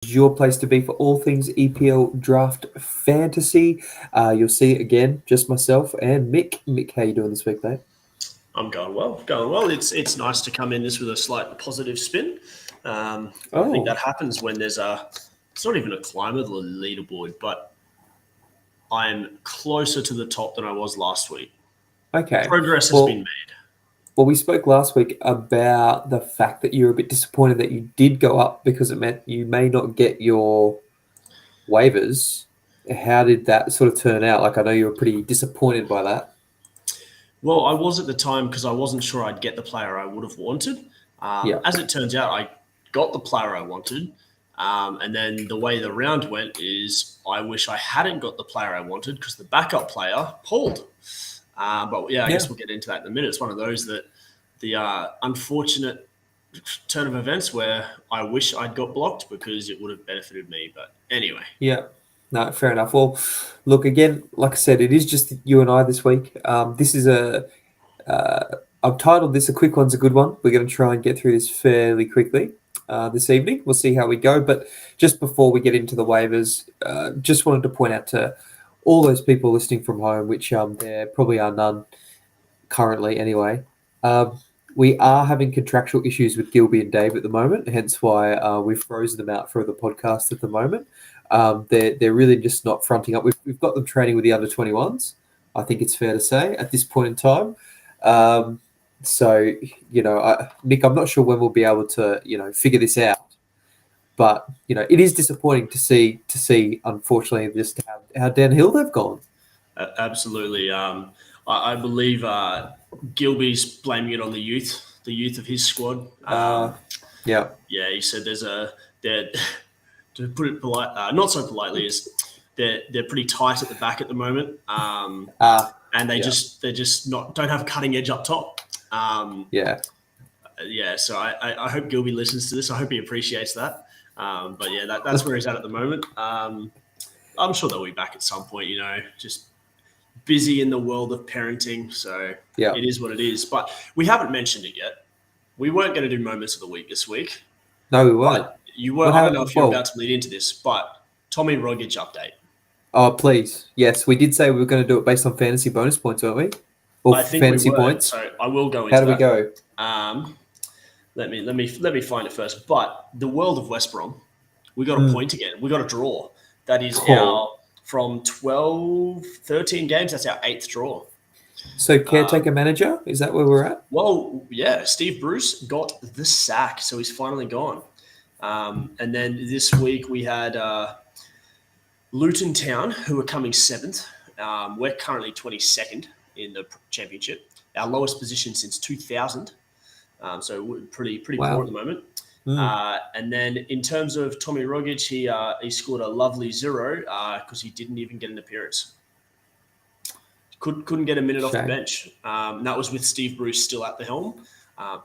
your place to be for all things EPL Draft Fantasy. You'll see again, just myself and Mick. Mick, how you doing this week, mate? I'm going well. Going well. It's nice to come in this with a slight positive spin. I think Oh, that happens when there's a. It's not even a climb of the leaderboard, but I'm closer to the top than I was last week. okay. Progress has been Well, made. well, we spoke last week about the fact that you were a bit disappointed that you did go up because it meant you may not get your waivers. How did that sort of turn out? Like, I know you were pretty disappointed by that. Well, I was at the time because I wasn't sure I'd get the player I would have wanted. Yeah. As it turns out, I got the player I wanted. And then the way the round went is I wish I hadn't got the player I wanted because the backup player pulled. But yeah, I Yeah. guess we'll get into that in a minute. It's one of those that the unfortunate turn of events where I wish I'd got blocked because it would have benefited me. But anyway, Yeah. No, fair enough. Well, look, again, like I said, it is just you and I this week. This is I've titled this "A Quick One's a Good One." We're going to try and get through this fairly quickly this evening. We'll see how we go. But just before we get into the waivers, just wanted to point out to all those people listening from home, which there probably are none currently anyway. Um, we are having contractual issues with Gilby and Dave at the moment, hence why we've frozen them out for the podcast at the moment. They're really just not fronting up. We've got them training with the under 21s. I think it's fair to say at this point in time. Um, so Nick, I'm not sure when we'll be able to figure this out. But it is disappointing to see unfortunately just how downhill they've gone. absolutely. I believe Gilby's blaming it on the youth of his squad. Uh, yeah. Yeah, he said there's a they're to put it polite, not so politely, is they're pretty tight at the back at the moment, and Yeah. they're just not don't have a cutting edge up top. Yeah. Yeah, so I hope Gilby listens to this. I hope he appreciates that. But yeah, that's where he's at the moment. I'm sure they'll be back at some point. Just busy in the world of parenting, so Yeah. it is what it is. But we haven't mentioned it yet. We weren't going to do moments of the week this week, No, we weren't. but you were. What I don't know happened? if you're Well, about to lead into this, but Tommy Rogic update. oh, please. Yes, we did say we were going to do it based on fantasy bonus points, weren't we? Or I think we fantasy were. points. So I will go How into do we that. go? Um, let me find it first. But the world of West Brom, we got a Mm. point again. We got a draw. That is Oh. our from 12, 13 games. That's our eighth draw. So caretaker manager, is that where we're at? Well, yeah, Steve Bruce got the sack, so he's finally gone. And then this week we had Luton Town, who are coming seventh. We're currently 22nd in the championship, our lowest position since 2000. So we're pretty poor at the Wow. moment. Mm. And then in terms of Tommy Rogic, he scored a lovely 0 because he didn't even get an appearance. Couldn't get a minute off the Shame. bench. That was with Steve Bruce still at the helm.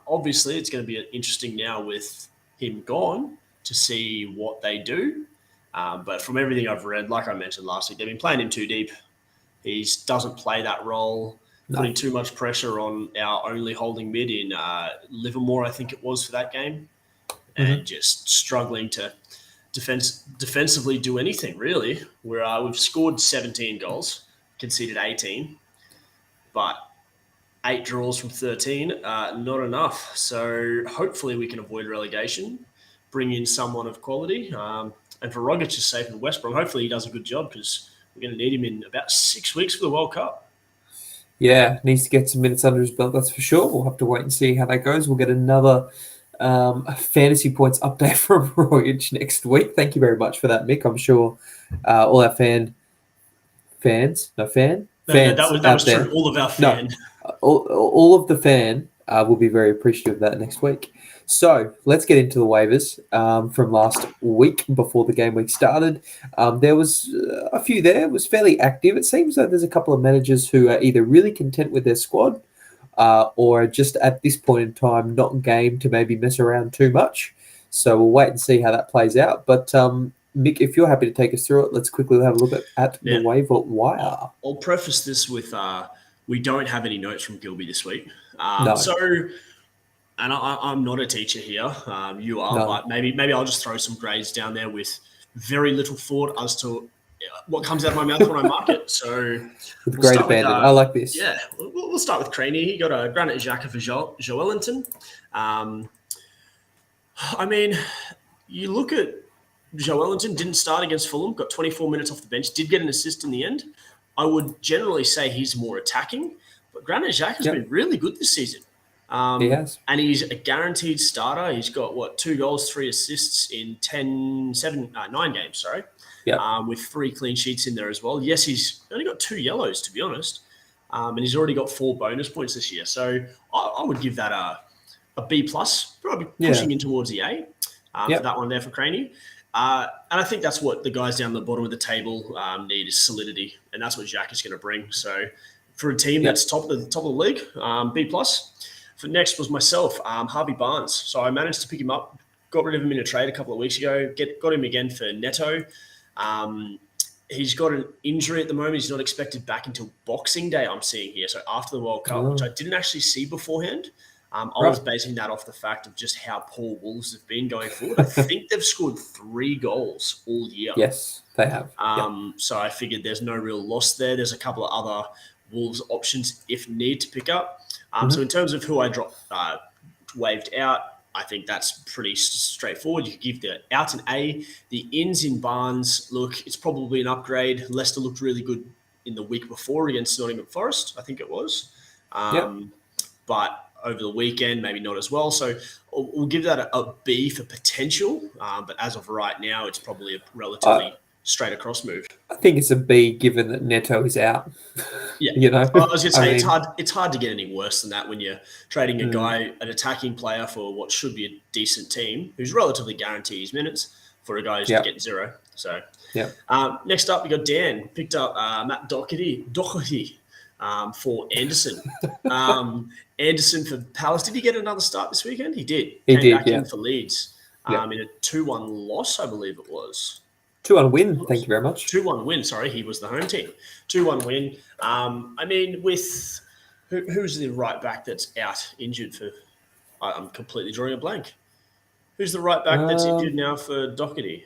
Obviously, it's going to be interesting now with him gone to see what they do. But from everything I've read, like I mentioned last week, they've been playing him too deep. He doesn't play that role, No. putting too much pressure on our only holding mid in Livermore, I think it was for that game, and just struggling to defensively do anything really. We've scored 17 goals, conceded 18, but 8 draws from 13, not enough. So hopefully we can avoid relegation, bring in someone of quality. And for Rogic is safe in West Brom, hopefully he does a good job because we're going to need him in about 6 weeks for the World Cup. Yeah, needs to get some minutes under his belt, that's for sure. We'll have to wait and see how that goes. We'll get another fantasy points update from Royage next week. Thank you very much for that, Mick. I'm sure all our fans That out was there. true. All of our No, fan. all of the fan will be very appreciative of that next week. So let's get into the waivers from last week before the game week started. There was a few there. It was fairly active. It seems like there's a couple of managers who are either really content with their squad or just at this point in time not game to maybe mess around too much. So we'll wait and see how that plays out. But Mick, if you're happy to take us through it, let's quickly have a look at the Yeah. waiver wire. I'll preface this with we don't have any notes from Gilby this week. No. So And I'm not a teacher here. You are, No. but maybe I'll just throw some grades down there with very little thought as to what comes out of my mouth when I mark it. So With great abandon. I like this. Yeah, we'll start with Craney. He got a Granit Xhaka for Joelinton. I mean, you look at Joelinton, didn't start against Fulham, got 24 minutes off the bench, did get an assist in the end. I would generally say he's more attacking, but Granit Xhaka has been really good this season. He has. And he's a guaranteed starter. He's got, 2 goals, 3 assists in 9 games, sorry. Yeah. With 3 clean sheets in there as well. Yes, he's only got 2 yellows, to be honest. And he's already got 4 bonus points this year. So I would give that a B+, probably pushing in towards the A for that one there for Craney. And I think that's what the guys down the bottom of the table need is solidity. And that's what Jack is going to bring. So for a team that's top of the league, B+. For next was myself, Harvey Barnes. So I managed to pick him up, got rid of him in a trade a couple of weeks ago, got him again for Neto. He's got an injury at the moment. He's not expected back until Boxing Day, I'm seeing here. So after the World Cup, which I didn't actually see beforehand. I was basing that off the fact of just how poor Wolves have been going forward. I think they've scored 3 goals all year. Yes, they have. So I figured there's no real loss there. There's a couple of other Wolves options if need to pick up. So in terms of who I waived out, I think that's pretty straightforward. You could give the outs an A. The ins in Barnes, look, it's probably an upgrade. Leicester looked really good in the week before against Nottingham Forest, I think it was. But over the weekend, maybe not as well. So we'll give that a B for potential. But as of right now, it's probably a relatively straight across move. I think it's a B given that Neto is out. Yeah. I was going to say, it's hard to get any worse than that when you're trading a guy, an attacking player for what should be a decent team who's relatively guaranteed his minutes for a guy who's getting 0. So next up, we got Dan. Picked up Matt Doherty for Anderson. Anderson for Palace. Did he get another start this weekend? He did. Came back in for Leeds in a 2-1 loss, I believe it was. 2-1 win. Thank you very much. 2-1 win. Sorry, he was the home team. 2-1 win. I mean, with who's the right back that's out injured for? I'm completely drawing a blank. Who's the right back that's injured now for Doherty?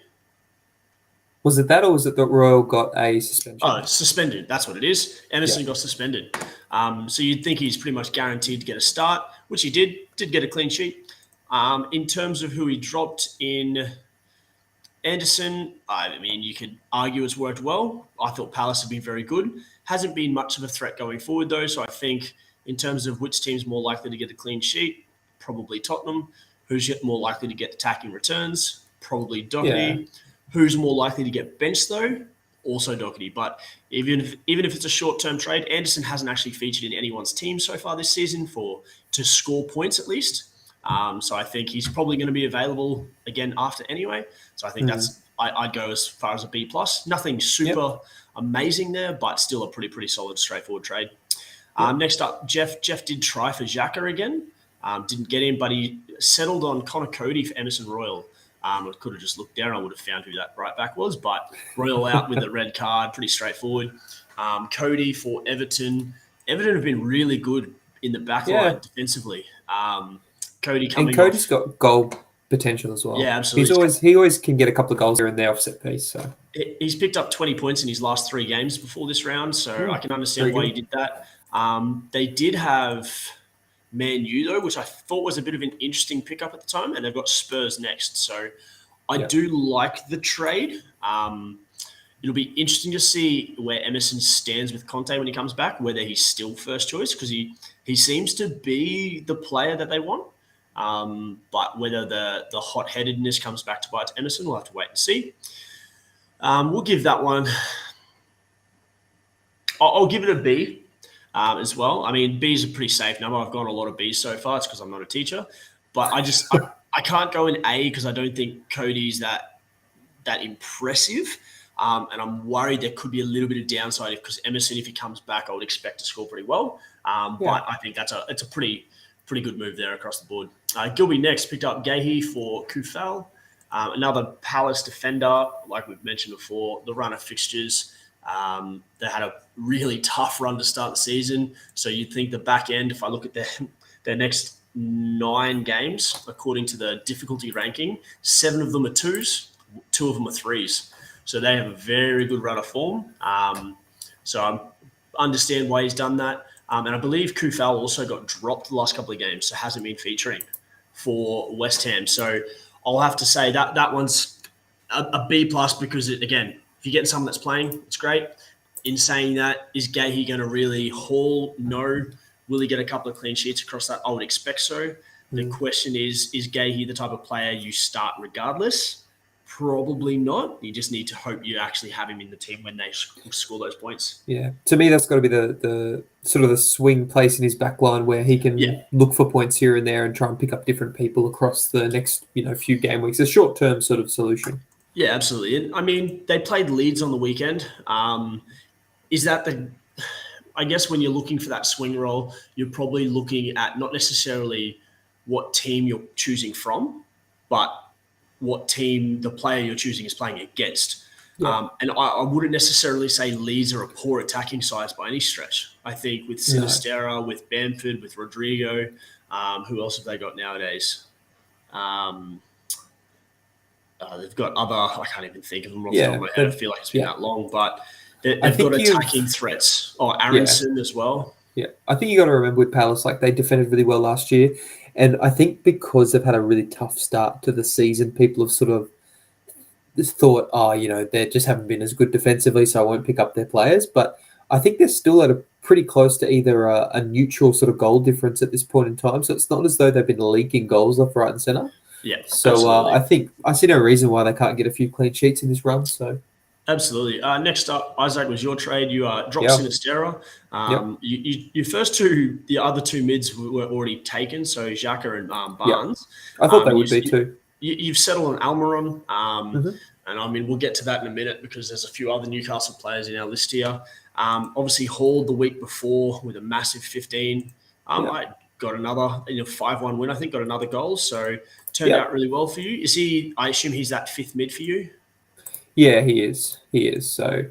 Was it that, or was it that Royal got a suspension? Oh, suspended. That's what it is. Emerson got suspended. So you'd think he's pretty much guaranteed to get a start, which he did. Did get a clean sheet. In terms of who he dropped in. Anderson, I mean, you could argue it's worked well. I thought Palace had been very good. Hasn't been much of a threat going forward, though. So I think in terms of which team's more likely to get a clean sheet, probably Tottenham. Who's more likely to get attacking returns? Probably Doherty. Yeah. Who's more likely to get benched, though? Also Doherty. But even if it's a short-term trade, Anderson hasn't actually featured in anyone's team so far this season to score points at least. So I think he's probably going to be available again after anyway. So I think I'd go as far as a B+. Nothing super amazing there, but still a pretty solid, straightforward trade. Next up, Jeff did try for Xhaka again. Didn't get him, but he settled on Connor Cody for Emerson Royal. I could have just looked there and I would have found who that right back was, but Royal out with the red card, pretty straightforward. Cody for Everton. Everton have been really good in the back line defensively. Cody coming Cody's got goal potential as well. Yeah, absolutely. He always can get a couple of goals here and there off set piece. So he's picked up 20 points in his last 3 games before this round, so I can understand why he did that. They did have Man U though, which I thought was a bit of an interesting pickup at the time, and they've got Spurs next. So I do like the trade. It'll be interesting to see where Emerson stands with Conte when he comes back, whether he's still first choice, because he seems to be the player that they want. But whether the hot-headedness comes back to bite Emerson, we'll have to wait and see. We'll give that one. I'll give it a B as well. I mean, B is a pretty safe number. I've gone a lot of Bs so far. It's because I'm not a teacher. But I can't go in A because I don't think Cody's that impressive. And I'm worried there could be a little bit of downside because Emerson, if he comes back, I would expect to score pretty well. But I think it's a pretty good move there across the board. Gilby next picked up Gahey for Kufal, another Palace defender, like we've mentioned before. The run of fixtures, they had a really tough run to start the season. So you'd think the back end, if I look at their next 9 games, according to the difficulty ranking, 7 of them are 2s, 2 of them are 3s. So they have a very good run of form. So I understand why he's done that. And I believe Kufal also got dropped the last couple of games, so hasn't been featuring for West Ham. So I'll have to say that one's a B plus because, again, if you get someone that's playing, it's great. In saying that, is Gahey going to really haul? No. Will he get a couple of clean sheets across that? I would expect so. The question is Gahey the type of player you start regardless? Probably not. You just need to hope you actually have him in the team when they score those points. Yeah, to me, that's got to be the sort of the swing place in his back line where he can look for points here and there and try and pick up different people across the next few game weeks. A short-term sort of solution. Yeah, absolutely. And I mean, they played Leeds on the weekend. Is that I guess when you're looking for that swing role, you're probably looking at not necessarily what team you're choosing from, but what team the player you're choosing is playing against. Yeah. And I wouldn't necessarily say Leeds are a poor attacking side by any stretch. I think with Sinisterra, with Bamford, with Rodrigo, who else have they got nowadays? They've got other, I can't even think of them off the top of my head. I feel like it's been that long, but they've got attacking threats. Oh, Aronson as well. Yeah, I think you got to remember with Palace, like they defended really well last year. And I think because they've had a really tough start to the season, people have sort of thought, they just haven't been as good defensively, so I won't pick up their players. But I think they're still at a pretty close to either a neutral sort of goal difference at this point in time. So it's not as though they've been leaking goals left, right, and centre. Yeah. So I think I see no reason why they can't get a few clean sheets in this run. So. Absolutely. Next up, Isaac, was your trade. You dropped Sinisterra. Your first two, the other two mids were already taken, so Xhaka and Barnes. I thought they would be too. You've settled on Almiron, and I mean, we'll get to that in a minute because there's a few other Newcastle players in our list here. Obviously, Hall the week before with a massive 15. I got another 5-1 win, I think, got another goal, so turned out really well for you. Is he, I assume he's that fifth mid for you? Yeah, he is. So,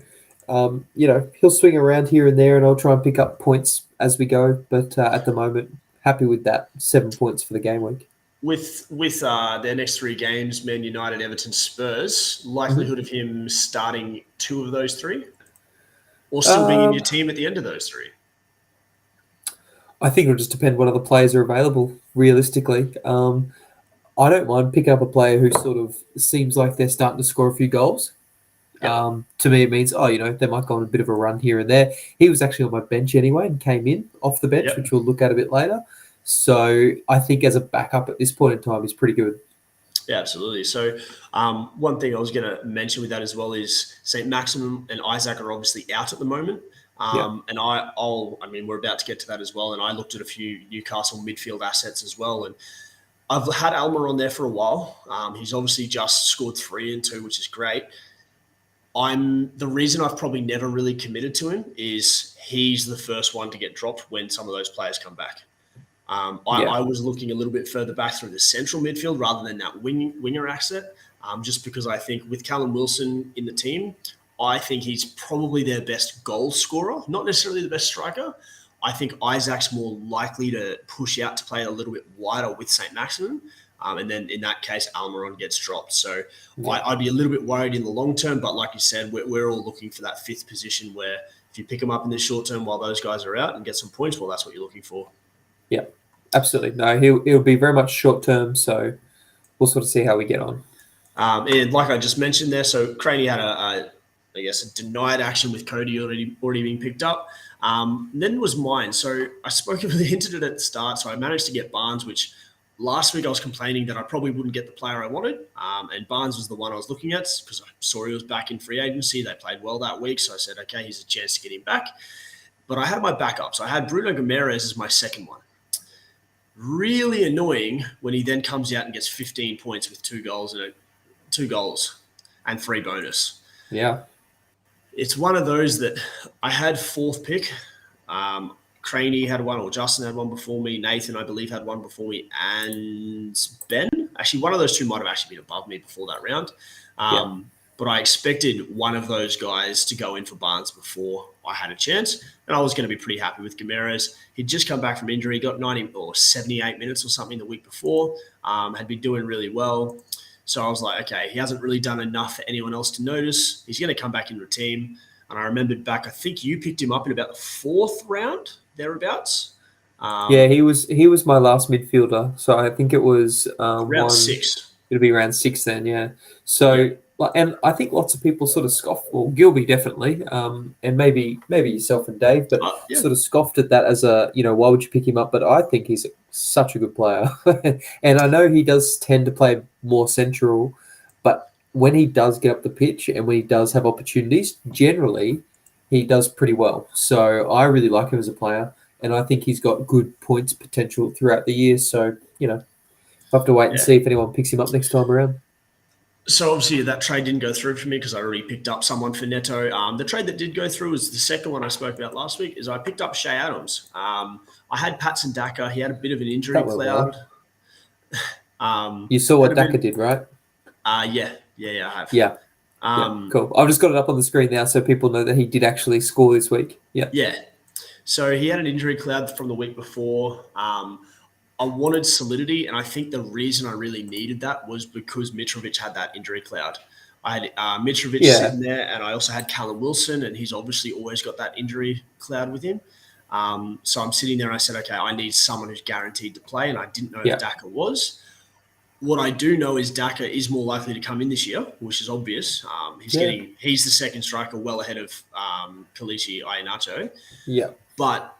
he'll swing around here and there, and I'll try and pick up points as we go. But at the moment, happy with that 7 points for the game week. With their next 3 games, Man United, Everton, Spurs, likelihood of him starting 2 of those 3, or still being in your team at the end of those 3? I think it'll just depend what other players are available. Realistically, I don't mind picking up a player who sort of seems like they're starting to score a few goals. To me, it means, they might go on a bit of a run here and there. He was actually on my bench anyway and came in off the bench, which we'll look at a bit later. So I think as a backup at this point in time, he's pretty good. Yeah, absolutely. So one thing I was going to mention with that as well is St. Maximin and Isaac are obviously out at the moment. And we're about to get to that as well. And I looked at a few Newcastle midfield assets as well. And I've had Almiron there for a while. He's obviously just scored 3 and 2, which is great. The reason I've probably never really committed to him is he's the first one to get dropped when some of those players come back. I was looking a little bit further back through the central midfield rather than that winger asset, just because I think with Callum Wilson in the team, I think he's probably their best goal scorer, not necessarily the best striker. I think Isaac's more likely to push out to play a little bit wider with St. Maximin. And then in that case, Almiron gets dropped. So I'd be a little bit worried in the long term. But like you said, we're all looking for that 5th position where if you pick them up in the short term while those guys are out and get some points, well, that's what you're looking for. Yeah, absolutely. No, he'll be very much short term. So we'll sort of see how we get on. And like I just mentioned there, so Craney had a denied action with Cody already being picked up. Then was mine. So I hinted it at the start. So I managed to get Barnes, which last week I was complaining that I probably wouldn't get the player I wanted. And Barnes was the one I was looking at because I saw he was back in free agency. They played well that week. So I said, okay, here's a chance to get him back. But I had my backups. I had Bruno Guimaraes as my second one. Really annoying when he then comes out and gets 15 points with 2 goals and 3 bonus. Yeah. It's one of those that I had 4th pick. Craney had one, or Justin had one before me. Nathan, I believe, had one before me. And Ben. Actually, one of those 2 might have actually been above me before that round. but I expected one of those guys to go in for Barnes before I had a chance, and I was going to be pretty happy with Gimenez. He'd just come back from injury, got 90 or 78 minutes or something the week before, had been doing really well. So I was like, okay, he hasn't really done enough for anyone else to notice. He's going to come back into the team. And I remembered back, I think you picked him up in about the 4th round, thereabouts. Yeah, he was my last midfielder. So I think it was round 6. It'll be round 6 then, yeah. So, and I think lots of people sort of scoffed, well, Gilby definitely, and maybe yourself and Dave, but sort of scoffed at that as a, why would you pick him up? But I think he's such a good player. And I know he does tend to play more central, but when he does get up the pitch and when he does have opportunities, generally he does pretty well. So I really like him as a player, and I think he's got good points potential throughout the year. So, I'll have to wait and see if anyone picks him up next time around. So obviously that trade didn't go through for me because I already picked up someone for Neto. The trade that did go through was the second one I spoke about last week. Is I picked up Shea Adams. I had Patson Daka. He had a bit of an injury cloud. You saw what Daka did, right? Yeah, I have. Yeah. Cool. I've just got it up on the screen now so people know that he did actually score this week. Yeah. Yeah. So he had an injury cloud from the week before. I wanted solidity, and I think the reason I really needed that was because Mitrovic had that injury cloud. I had Mitrovic sitting there, and I also had Callum Wilson, and he's obviously always got that injury cloud with him. So I'm sitting there, and I said, okay, I need someone who's guaranteed to play, and I didn't know if Daka was. What I do know is Daka is more likely to come in this year, which is obvious. He's the second striker, well ahead of Kalishi Iheanacho. Yeah, but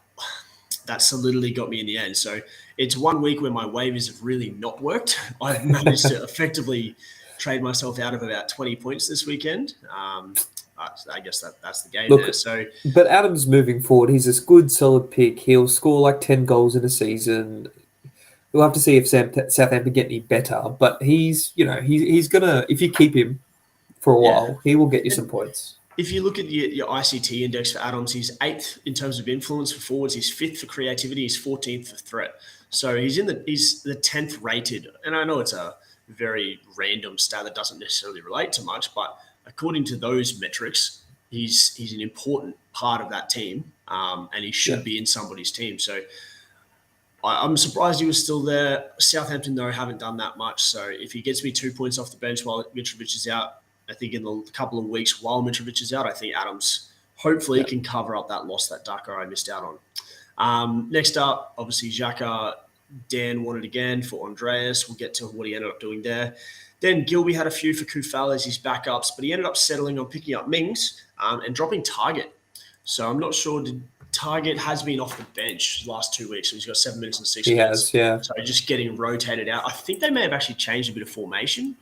that solidity got me in the end. So it's 1 week where my waivers have really not worked. I've managed to effectively trade myself out of about 20 points this weekend. I guess that's the game there. So, but Adams moving forward, he's a good, solid pick. He'll score like 10 goals in a season. We'll have to see if Southampton get any better. But he's gonna, if you keep him for a while, he will get you some points. If you look at your ICT index for Adams, he's 8th in terms of influence for forwards. He's 5th for creativity. He's 14th for threat. So he's the 10th rated. And I know it's a very random stat that doesn't necessarily relate to much, but according to those metrics, he's an important part of that team, and he should be in somebody's team. So I'm surprised he was still there. Southampton, though, haven't done that much. So if he gets me 2 points off the bench while Mitrovic is out, I think in the couple of weeks while Mitrovic is out, I think Adams hopefully can cover up that loss that Daka I missed out on. Next up, obviously, Xhaka. Dan wanted again for Andreas. We'll get to what he ended up doing there. Then Gilby had a few for Kufal as his backups, but he ended up settling on picking up Mings and dropping Target. So I'm not sure. Target has been off the bench the last 2 weeks. So he's got 7 minutes and 6 minutes. He has, yeah. So just getting rotated out. I think they may have actually changed a bit of formation.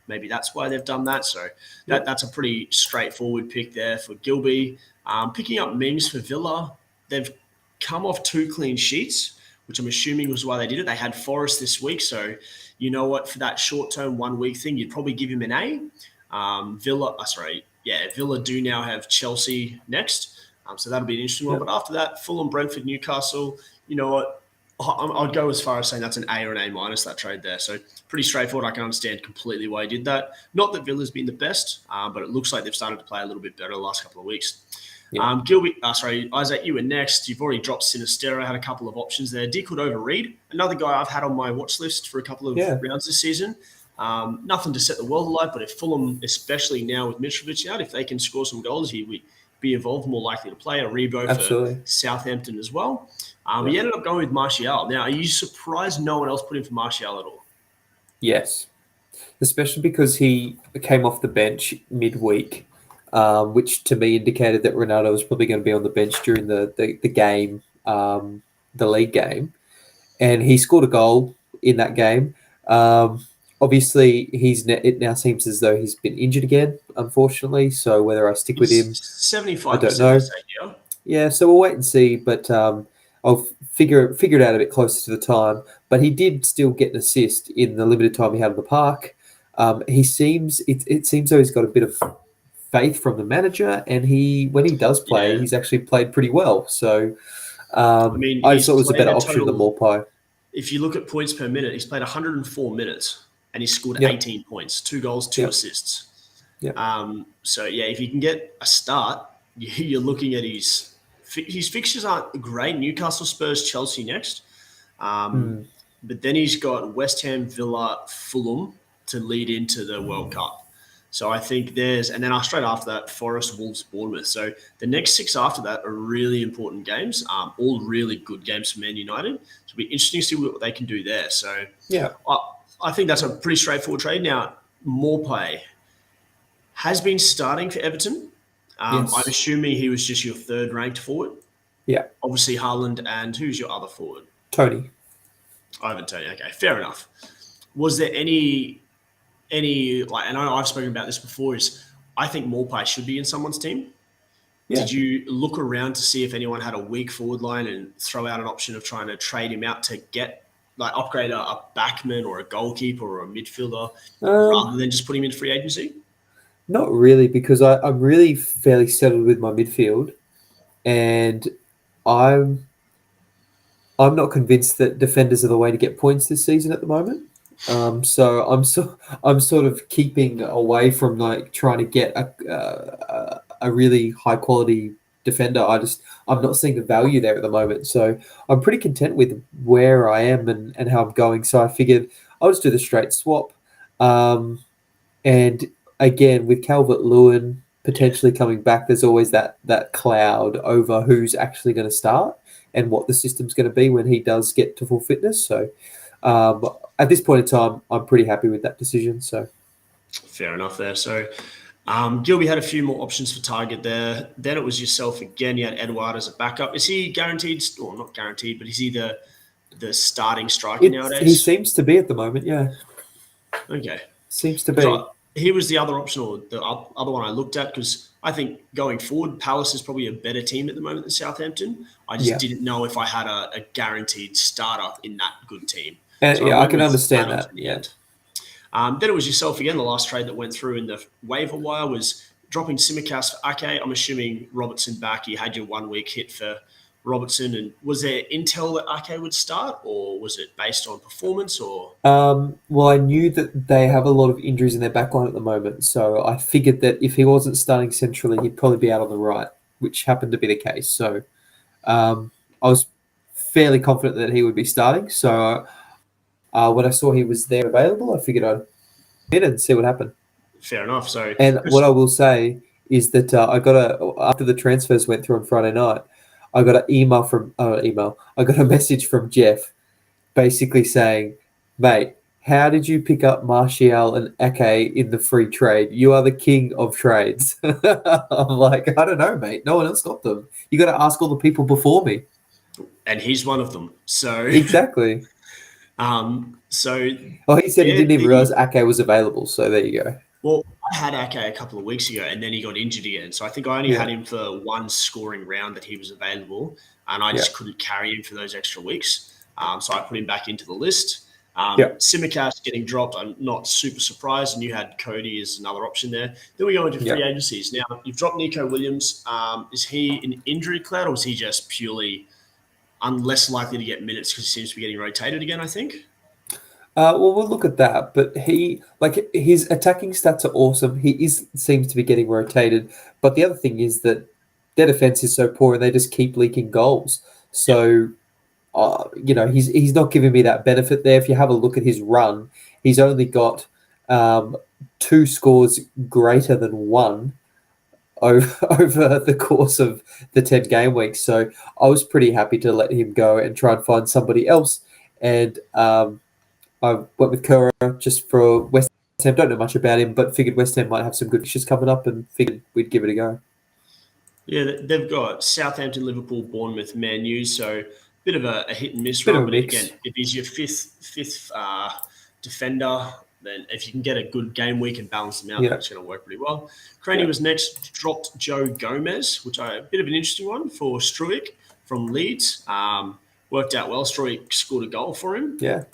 Maybe that's why they've done that. So that's a pretty straightforward pick there for Gilby. Picking up Mings for Villa. They've come off 2 clean sheets, which I'm assuming was why they did it. They had Forest this week. So you know what? For that short-term 1 week thing, you'd probably give him an A. Villa do now have Chelsea next. So that'll be an interesting one. But after that, Fulham, Brentford, Newcastle, you know what? I'd go as far as saying that's an A or an A minus, that trade there. So pretty straightforward. I can understand completely why he did that. Not that Villa's been the best, but it looks like they've started to play a little bit better the last couple of weeks. Yeah. Isaac, you were next. You've already dropped Sinistero. Had a couple of options there. Dick over Reed, another guy I've had on my watch list for a couple of rounds this season. Nothing to set the world alight, but if Fulham, especially now with Mitrovic out, if they can score some goals, he would be involved, more likely to play. A Rebo for Southampton as well. He ended up going with Martial. Now, are you surprised no one else put him for Martial at all? Yes, especially because he came off the bench midweek, which to me indicated that Ronaldo was probably going to be on the bench during the game, the league game, and he scored a goal in that game. Obviously, it now seems as though he's been injured again, unfortunately. So whether I stick with him, 75%, I don't know. Yeah, so we'll wait and see. But I'll figure it out a bit closer to the time. But he did still get an assist in the limited time he had in the park. It seems though he's got a bit of faith from the manager, and when he does play, he's actually played pretty well. So I just thought it was a better option than Morpie. If you look at points per minute, he's played 104 minutes. And he scored 18 points, 2 goals, 2 assists. So yeah, if you can get a start, you're looking at his fixtures aren't great. Newcastle, Spurs, Chelsea next. But then he's got West Ham, Villa, Fulham to lead into the World Cup. So I think and then straight after that, Forest, Wolves, Bournemouth. So the next 6 after that are really important games, all really good games for Man United. So it'll be interesting to see what they can do there. So Yeah. I think that's a pretty straightforward trade. Now, Maupay has been starting for Everton. Yes. I'm assuming he was just your third ranked forward. Yeah. Obviously Haaland, and who's your other forward? Tony. Ivan Toney. Okay, fair enough. Was there any like? And I've spoken about this before. Is I think Maupay should be in someone's team. Yeah. Did you look around to see if anyone had a weak forward line and throw out an option of trying to trade him out to get upgrade a backman or a goalkeeper or a midfielder rather than just put him in free agency? Not really, because I'm really fairly settled with my midfield, and I'm not convinced that defenders are the way to get points this season at the moment. So I'm sort of keeping away from trying to get a really high quality defender. I'm not seeing the value there at the moment. So I'm pretty content with where I am and how I'm going. So I figured I'll just do the straight swap. And again, with Calvert-Lewin potentially coming back, there's always that cloud over who's actually going to start and what the system's going to be when he does get to full fitness. So at this point in time, I'm pretty happy with that decision. So fair enough there. So Gilby had a few more options for target there. Then it was yourself again. You had Edouard as a backup. Is he guaranteed, or not guaranteed, but is he the starting striker nowadays? He seems to be at the moment, yeah. Okay. Seems to be. So he was the other option, or the other one I looked at, because I think going forward, Palace is probably a better team at the moment than Southampton. I just didn't know if I had a guaranteed starter in that good team. And so I can understand that. In the end. Then it was yourself again. The last trade that went through in the waiver wire was dropping Tsimikas for Ake. I'm assuming Robertson back. You had your 1 week hit for Robertson, and was there intel that Ake would start, or was it based on performance? Or well, I knew that they have a lot of injuries in their backline at the moment, so I figured that if he wasn't starting centrally, he'd probably be out on the right, which happened to be the case. So I was fairly confident that he would be starting. So when I saw he was there available, I figured I'd hit it and see what happened. Fair enough. So, and what I will say is that I got after the transfers went through on Friday night, I got I got a message from Jeff basically saying, mate, how did you pick up Martial and Ake in the free trade? You are the king of trades. I'm like, I don't know, mate. No one else got them. You got to ask all the people before me. And he's one of them. So exactly. He said he didn't even realize Ake was available. So there you go. Well, I had Ake a couple of weeks ago, and then he got injured again. So I think I only had him for one scoring round that he was available, and I just couldn't carry him for those extra weeks. So I put him back into the list. Tsimikas getting dropped, I'm not super surprised, and you had Cody as another option there. Then we go into free agencies. Now, you've dropped Nico Williams. Is he an injury cloud, or is he just purely less likely to get minutes because he seems to be getting rotated again, I think? Well, we'll look at that. But his attacking stats are awesome. He seems to be getting rotated. But the other thing is that their defense is so poor and they just keep leaking goals. So, he's not giving me that benefit there. If you have a look at his run, he's only got 2 scores greater than 1 over the course of the 10 game weeks. So I was pretty happy to let him go and try and find somebody else. And I went with Kura just for West Ham. Don't know much about him, but figured West Ham might have some good issues coming up and figured we'd give it a go. Yeah, they've got Southampton, Liverpool, Bournemouth, Man U, so a bit of a hit and miss run. But again, if he's your fifth defender, then if you can get a good game week and balance them out, that's going to work pretty well. Craney was next, dropped Joe Gomez, which a bit of an interesting one for Struijk from Leeds. Worked out well. Struijk scored a goal for him. Yeah.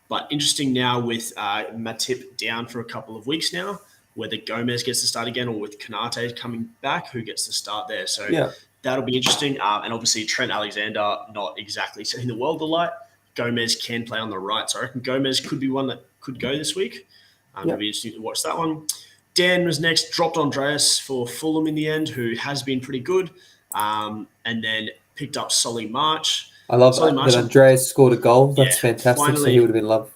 But interesting now with Matip down for a couple of weeks now, whether Gomez gets to start again or with Konate coming back, who gets to start there. So that'll be interesting. And obviously Trent Alexander not exactly setting the world alight. Gomez can play on the right. So I reckon Gomez could be one that could go this week. It'll be interesting to watch that one. Dan was next, dropped Andreas for Fulham in the end, who has been pretty good, and then picked up Solly March. I love Solly that. March, That Andreas scored a goal. yeah, That's fantastic. So he would have been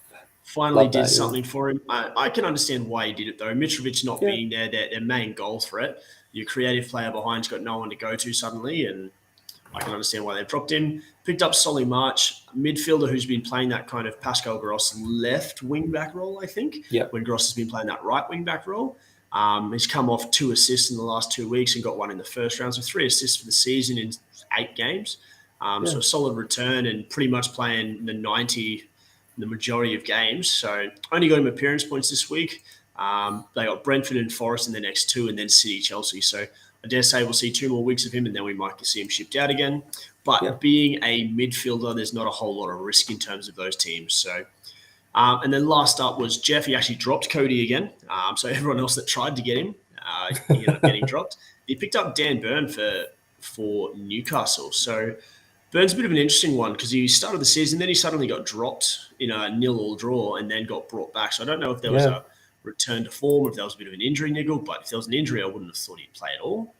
finally loved did that. something for him. I can understand why he did it, though. Mitrovic not Yeah. being there, their main goal threat. Your creative player behind's got no one to go to suddenly, and I can understand why they've dropped him. Picked up Solly March, a midfielder who's been playing that kind of Pascal Gross left wing back role, I think, Yep. when Gross has been playing that right wing back role. He's come off 2 assists in the last 2 weeks and got one in the first round, so 3 assists for the season in 8 games. So a solid return and pretty much playing the 90 the majority of games. So only got him appearance points this week. They got Brentford and Forest in the next 2 and then City, Chelsea. So I dare say we'll see 2 more weeks of him and then we might see him shipped out again. But being a midfielder, there's not a whole lot of risk in terms of those teams. So, and then last up was Jeff. He actually dropped Cody again. So everyone else that tried to get him, he ended up getting dropped. He picked up Dan Burn for Newcastle. So Burn's a bit of an interesting one because he started the season, then he suddenly got dropped in a 0-0 draw and then got brought back. So I don't know if there was a return to form, if there was a bit of an injury niggle, but if there was an injury, I wouldn't have thought he'd play at all.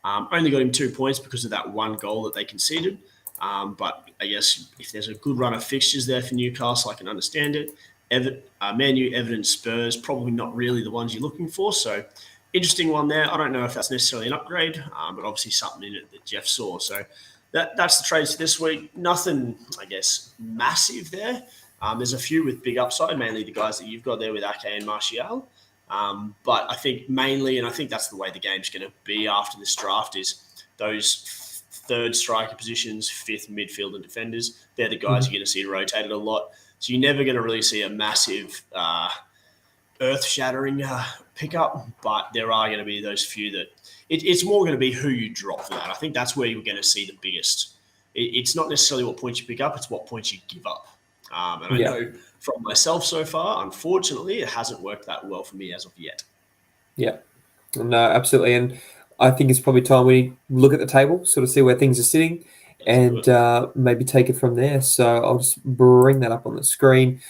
Only got him 2 points because of that 1 goal that they conceded. But I guess if there's a good run of fixtures there for Newcastle, I can understand it. Man U, Everton, Spurs, probably not really the ones you're looking for. So interesting one there. I don't know if that's necessarily an upgrade, but obviously something in it that Jeff saw. So that's the trades for this week. Nothing, I guess, massive there. There's a few with big upside, mainly the guys that you've got there with Ake and Martial. But I think mainly, and I think that's the way the game's going to be after this draft, is those third striker positions, fifth midfield and defenders. They're the guys you're going to see rotated a lot. So you're never going to really see a massive earth-shattering pickup, but there are going to be those few that it's more going to be who you drop for that. I think that's where you're going to see the biggest. It's not necessarily what points you pick up, it's what points you give up. And I know from myself so far, unfortunately, it hasn't worked that well for me as of yet. Yeah, no, absolutely. And I think it's probably time we look at the table, sort of see where things are sitting, and maybe take it from there. So I'll just bring that up on the screen.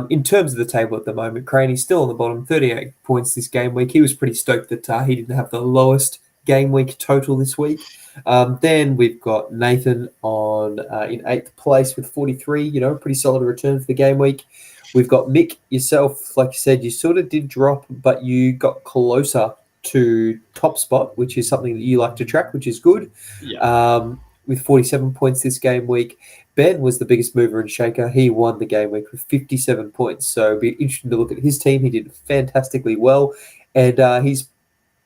In terms of the table at the moment, Craney's still on the bottom, 38 points this game week. He was pretty stoked that he didn't have the lowest game week total this week. Then we've got Nathan on in 8th place with 43, pretty solid return for the game week. We've got Mick, yourself, like you said, you sort of did drop, but you got closer to top spot, which is something that you like to track, which is good. Yeah. With 47 points this game week. Ben was the biggest mover and shaker. He won the game week with 57 points. So it'll be interesting to look at his team. He did fantastically well. And he's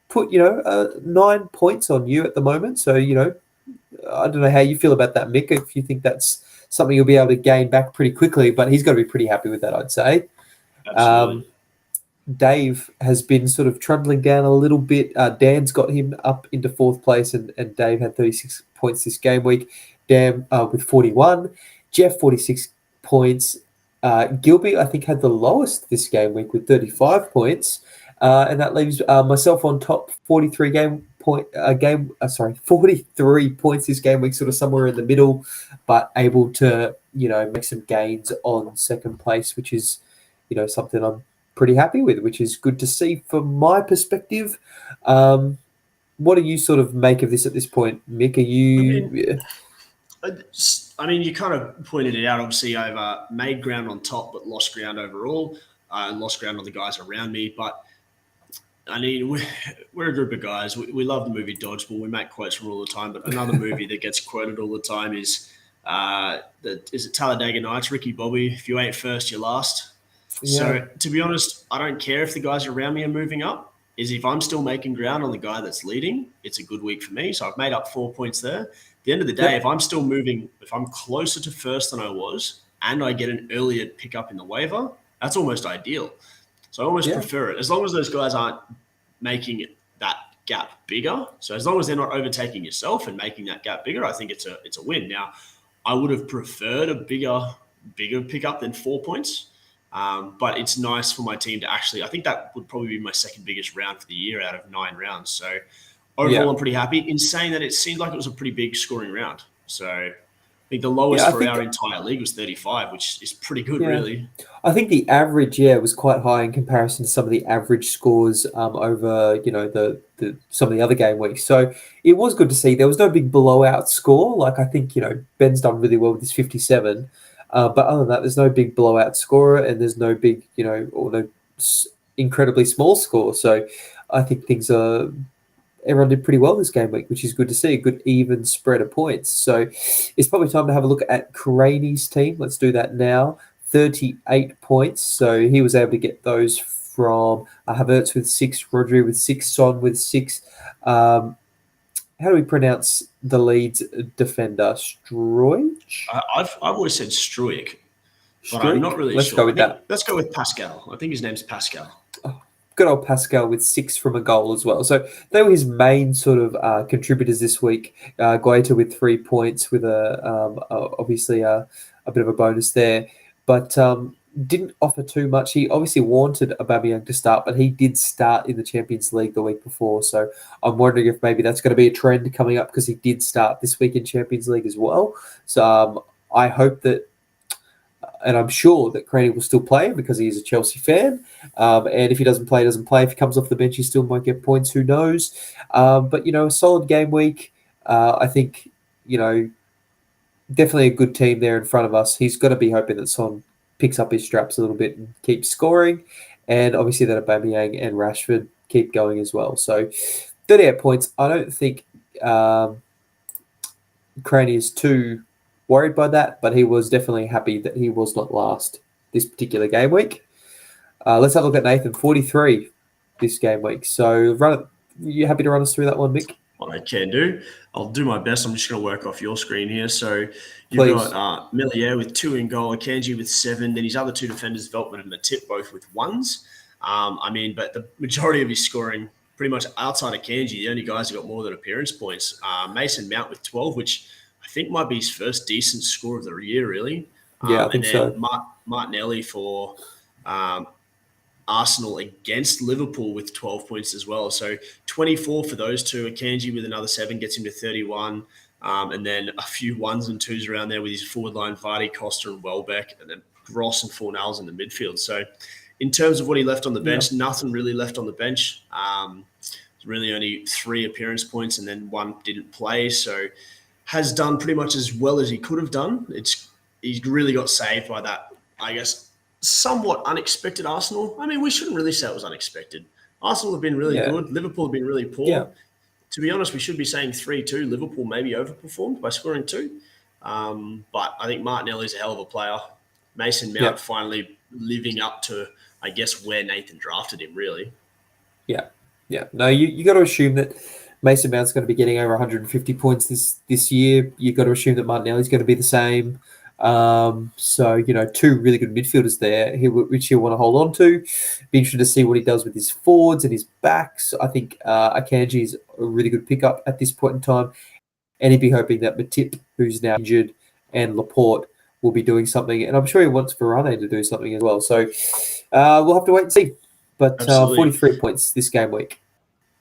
put, 9 points on you at the moment. So, I don't know how you feel about that, Mick, if you think that's something you'll be able to gain back pretty quickly, but he's got to be pretty happy with that, I'd say. Absolutely. Dave has been sort of trundling down a little bit. Dan's got him up into 4th place, and Dave had 36 points this game week. Dan with 41. Jeff, 46 points. Gilby, I think, had the lowest this game week with 35 points. And that leaves myself on top, 43 points this game week, sort of somewhere in the middle, but able to, make some gains on 2nd place, which is, something I'm pretty happy with, which is good to see from my perspective. What do you sort of make of this at this point, Mick? Are you... I mean, you kind of pointed it out. Obviously, I've made ground on top, but lost ground overall, and lost ground on the guys around me. But I mean, we're a group of guys. We love the movie Dodgeball. We make quotes from all the time. But another movie that gets quoted all the time is it Talladega Nights? Ricky Bobby. If you ain't first, you're last. Yeah. So to be honest, I don't care if the guys around me are moving up. If I'm still making ground on the guy that's leading, it's a good week for me. So I've made up 4 points there. At the end of the day, if I'm still moving, if I'm closer to first than I was, and I get an earlier pickup in the waiver, that's almost ideal. So I almost prefer it. As long as those guys aren't making that gap bigger. So as long as they're not overtaking yourself and making that gap bigger, I think it's a win. Now, I would have preferred a bigger pickup than 4 points. But it's nice for my team to actually, I think that would probably be my second biggest round for the year out of 9 rounds. So overall, I'm pretty happy. In saying that, it seemed like it was a pretty big scoring round. So think the lowest Yeah, I for think our entire league was 35, which is pretty good, yeah. really. I think the average, was quite high in comparison to some of the average scores over, the some of the other game weeks. So it was good to see. There was no big blowout score. Like I think, Ben's done really well with his 57. But other than that, there's no big blowout scorer and there's no big, or no incredibly small score. So I think everyone did pretty well this game week, which is good to see. A good even spread of points. So it's probably time to have a look at Craney's team. Let's do that now. 38 points. So he was able to get those from Havertz with 6, Rodri with 6, Son with 6. How do we pronounce the Leeds defender? Struij? I've always said Struik, but I'm not really Let's sure. go with that. Let's go with Pascal. I think his name's Pascal. Good old Pascal with 6 from a goal as well. So they were his main sort of contributors this week. Guaita with 3 points with obviously a bit of a bonus there. But didn't offer too much. He obviously wanted Aubameyang to start, but he did start in the Champions League the week before. So I'm wondering if maybe that's going to be a trend coming up because he did start this week in Champions League as well. So I hope that, and I'm sure that Craney will still play because he's a Chelsea fan. And if he doesn't play, doesn't play. If he comes off the bench, he still might get points. Who knows? But, a solid game week. I think, definitely a good team there in front of us. He's got to be hoping that Son picks up his straps a little bit and keeps scoring. And obviously that Aubameyang and Rashford keep going as well. So 38 points. I don't think Craney is too worried by that, but he was definitely happy that he was not last this particular game week. Let's have a look at Nathan. 43 this game week. So you happy to run us through that one, Mick? What I can do. I'll do my best. I'm just going to work off your screen here. So you've got Melier with 2 in goal, Akanji with 7, then his other 2 defenders, Veltman and Matip, both with 1s. But the majority of his scoring, pretty much outside of Akanji, the only guys who got more than appearance points, Mason Mount with 12, which I think might be his first decent score of the year, really. Yeah, I think so. Martinelli for Arsenal against Liverpool with 12 points as well. So 24 for those 2. Akanji with another 7 gets him to 31. And then a few 1s and 2s around there with his forward line, Vardy, Costa and Welbeck, and then Gross and Fornals in the midfield. So in terms of what he left on the bench, nothing really left on the bench. Really only 3 appearance points and then 1 didn't play. So has done pretty much as well as he could have done. He's really got saved by that, I guess, somewhat unexpected Arsenal. I mean, we shouldn't really say it was unexpected. Arsenal have been really good. Liverpool have been really poor. Yeah. To be honest, we should be saying 3-2. Liverpool maybe overperformed by scoring 2. But I think Martinelli's a hell of a player. Mason Mount finally living up to, I guess, where Nathan drafted him, really. Yeah. No, you got to assume that Mason Mount's going to be getting over 150 points this year. You've got to assume that Martinelli's going to be the same. So 2 really good midfielders there, which he'll want to hold on to. Be interested to see what he does with his forwards and his backs. I think Akanji is a really good pickup at this point in time, and he'd be hoping that Matip, who's now injured, and Laporte will be doing something, and I'm sure he wants Varane to do something as well. So we'll have to wait and see. But 43 points this game week.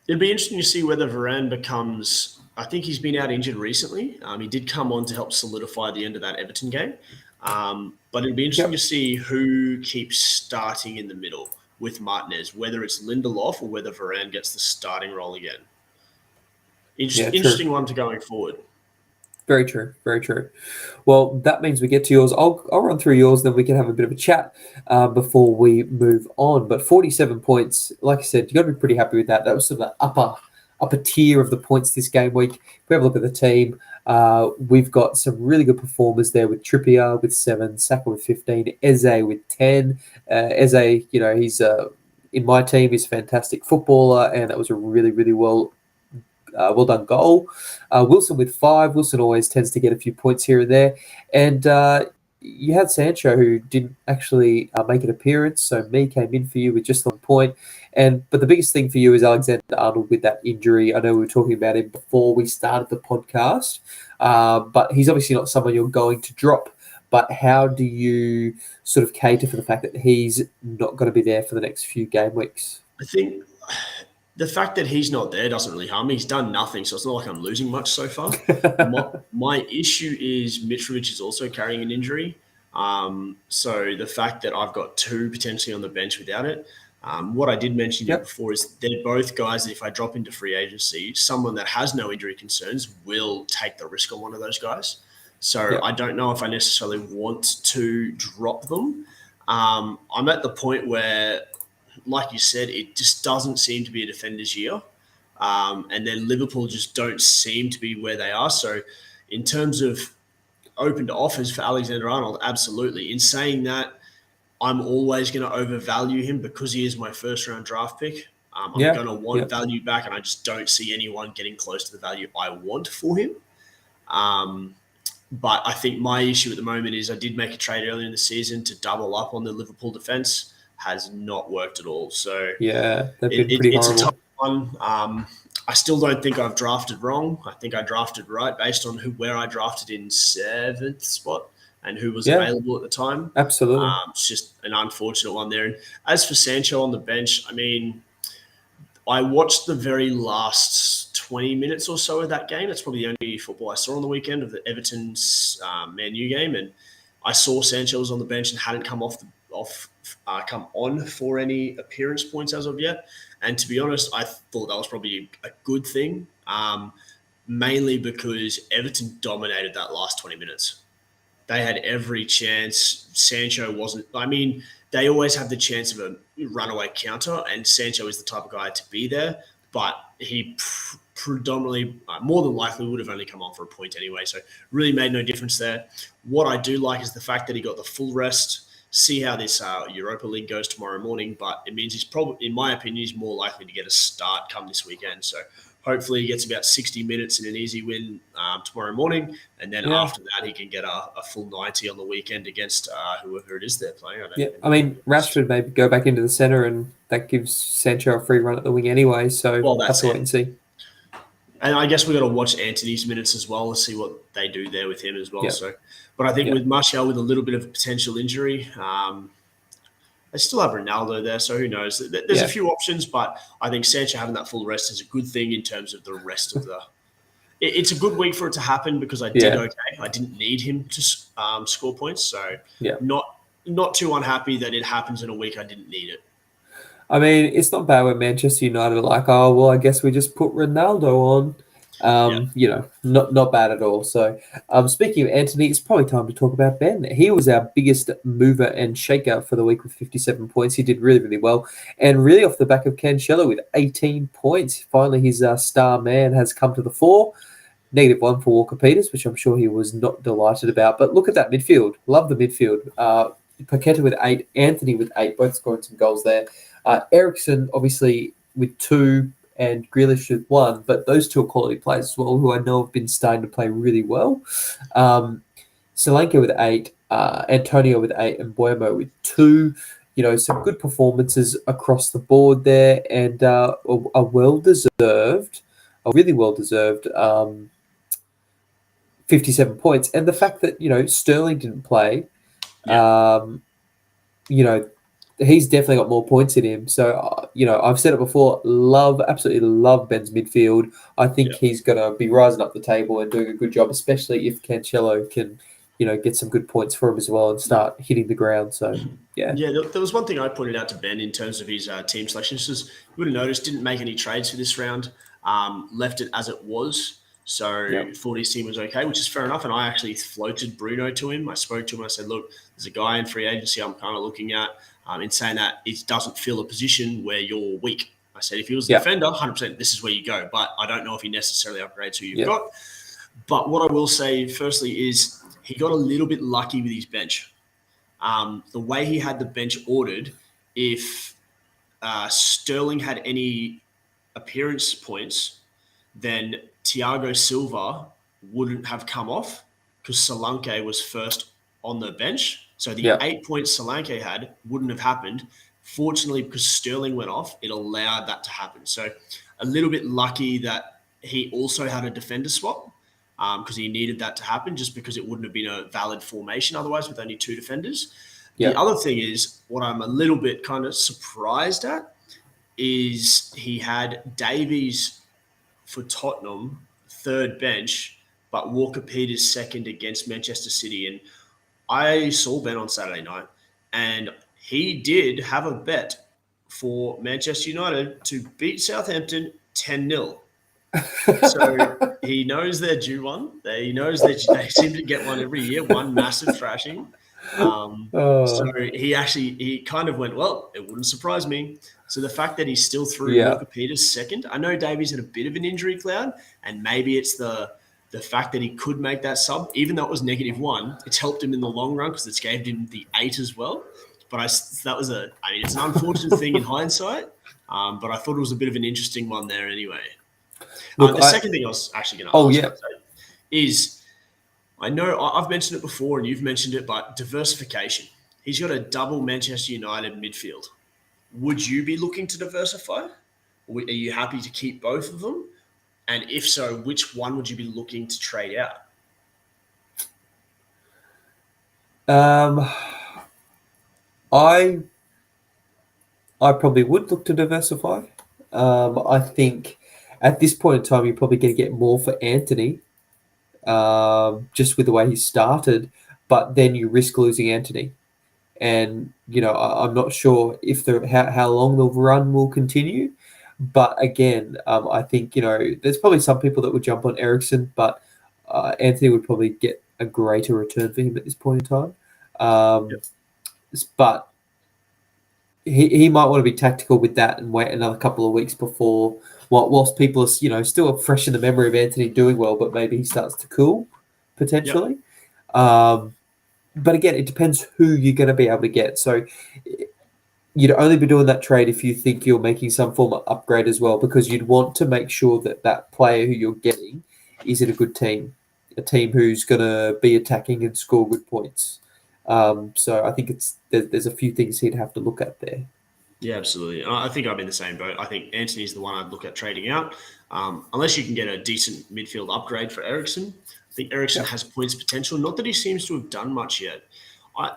It'd be interesting to see whether Varane becomes. I think he's been out injured recently. He did come on to help solidify the end of that Everton game. But it'd be interesting to see who keeps starting in the middle with Martinez, whether it's Lindelof or whether Varane gets the starting role again. Interesting one to going forward. Very true. Very true. Well, that means we get to yours. I'll run through yours, then we can have a bit of a chat before we move on. But 47 points, like I said, you got to be pretty happy with that. That was sort of the upper tier of the points this game week. If we have a look at the team, we've got some really good performers there with Trippier with 7, Saka with 15, Eze with 10. Eze, he's in my team, he's a fantastic footballer, and that was a really, really well done goal. Wilson with 5. Wilson always tends to get a few points here and there. And you had Sancho, who didn't actually make an appearance. So me came in for you with just 1 point. But the biggest thing for you is Alexander-Arnold with that injury. I know we were talking about him before we started the podcast, but he's obviously not someone you're going to drop. But how do you sort of cater for the fact that he's not going to be there for the next few game weeks? I think the fact that he's not there doesn't really harm me. He's done nothing, so it's not like I'm losing much so far. My issue is Mitrovic is also carrying an injury. So the fact that I've got two potentially on the bench without it. What I did mention here before is they're both guys that if I drop into free agency, someone that has no injury concerns will take the risk on one of those guys. So I don't know if I necessarily want to drop them. I'm at the point where, like you said, it just doesn't seem to be a defender's year. And then Liverpool just don't seem to be where they are. So in terms of open to offers for Alexander-Arnold, absolutely. In saying that, I'm always going to overvalue him because he is my first-round draft pick. I'm going to want value back, and I just don't see anyone getting close to the value I want for him. But I think my issue at the moment is I did make a trade earlier in the season to double up on the Liverpool defense. Has not worked at all. So they've been pretty horrible. It's a tough one. I still don't think I've drafted wrong. I think I drafted right based on where I drafted in 7th spot and who was available at the time. Absolutely. It's just an unfortunate one there. And as for Sancho on the bench, I mean, I watched the very last 20 minutes or so of that game. That's probably the only football I saw on the weekend of the Everton's Man U game. And I saw Sancho was on the bench and hadn't come come on for any appearance points as of yet. And to be honest, I thought that was probably a good thing, mainly because Everton dominated that last 20 minutes. They had every chance. Sancho wasn't – I mean, they always have the chance of a runaway counter, and Sancho is the type of guy to be there, but he predominantly, more than likely, would have only come on for a point anyway, so really made no difference there. What I do like is the fact that he got the full rest. See how this Europa League goes tomorrow morning, but it means he's probably, in my opinion, he's more likely to get a start come this weekend. So hopefully he gets about 60 minutes in an easy win tomorrow morning, and then after that he can get a full 90 on the weekend against whoever it is they're playing. I mean, Rashford maybe go back into the centre, and that gives Sancho a free run at the wing anyway. So that's a wait and see. And I guess we've got to watch Antony's minutes as well to see what they do there with him as well. So, but I think with Martial with a little bit of a potential injury, they still have Ronaldo there, so who knows? There's a few options, but I think Sancho having that full rest is a good thing in terms of the rest of the. It's a good week for it to happen because I did okay. I didn't need him to score points, so not too unhappy that it happens in a week I didn't need it. I mean, it's not bad when Manchester United are like, oh, well, I guess we just put Ronaldo on. You know, not bad at all. So speaking of Antony, it's probably time to talk about Ben. He was our biggest mover and shaker for the week with 57 points. He did really, really well. And really off the back of Cancelo with 18 points. Finally, his star man has come to the fore. -1 for Walker Peters, which I'm sure he was not delighted about. But look at that midfield. Love the midfield. Paqueta with 8, Anthony with 8, both scoring some goals there. Eriksen, obviously, with 2 and Grealish with 1, but those two are quality players as well, who I know have been starting to play really well. Solanke with 8, Antonio with 8, and Buemo with 2. You know, some good performances across the board there, and a really well-deserved 57 points. And the fact that, you know, Sterling didn't play, you know, he's definitely got more points in him. So, you know, I've said it before, absolutely love Ben's midfield. I think he's going to be rising up the table and doing a good job, especially if Cancelo can, you know, get some good points for him as well and start hitting the ground. So, yeah. Yeah, there was one thing I pointed out to Ben in terms of his team selection. You would have noticed, didn't make any trades for this round, left it as it was. So thought his team was okay, which is fair enough. And I actually floated Bruno to him. I spoke to him. I said, look, there's a guy in free agency I'm kind of looking at. In saying that it doesn't fill a position where you're weak. I said, if he was a defender, 100%, this is where you go. But I don't know if he necessarily upgrades who you've got. But what I will say, firstly, is he got a little bit lucky with his bench. The way he had the bench ordered, if Sterling had any appearance points, then Thiago Silva wouldn't have come off because Solanke was first on the bench. So the 8 points Solanke had wouldn't have happened. Fortunately, because Sterling went off, it allowed that to happen. So a little bit lucky that he also had a defender swap because he needed that to happen just because it wouldn't have been a valid formation otherwise with only 2 defenders. The other thing is what I'm a little bit kind of surprised at is he had Davies for Tottenham, third bench, but Walker Peters second against Manchester City. And I saw Ben on Saturday night, and he did have a bet for Manchester United to beat Southampton 10-0. So he knows they're due one. He knows that they seem to get one every year, one massive thrashing. So he kind of went, well, it wouldn't surprise me. So the fact that he's still through Walker Peters second, I know Davies had a bit of an injury cloud, and maybe it's the fact that he could make that sub, even though it was -1, it's helped him in the long run because it's gave him the 8 as well. But it's an unfortunate thing in hindsight, but I thought it was a bit of an interesting one there anyway. Look, second thing I was actually going to ask is, I know I've mentioned it before and you've mentioned it, but diversification. He's got a double Manchester United midfield. Would you be looking to diversify? Are you happy to keep both of them? And if so, which one would you be looking to trade out? I probably would look to diversify. I think at this point in time, you're probably going to get more for Anthony, just with the way he started. But then you risk losing Anthony, and I'm not sure if how long the run will continue. But again, I think there's probably some people that would jump on Eriksen, but Anthony would probably get a greater return for him at this point in time. But he might want to be tactical with that and wait another couple of weeks before, whilst people are still fresh in the memory of Anthony doing well, but maybe he starts to cool potentially. But again, it depends who you're going to be able to get. So you'd only be doing that trade if you think you're making some form of upgrade as well, because you'd want to make sure that player who you're getting is in a good team, a team who's going to be attacking and score good points. So I think there's a few things he'd have to look at there. Yeah, absolutely. I think I'm in the same boat. I think Anthony's the one I'd look at trading out, unless you can get a decent midfield upgrade for Eriksen. I think Eriksen has points potential. Not that he seems to have done much yet. I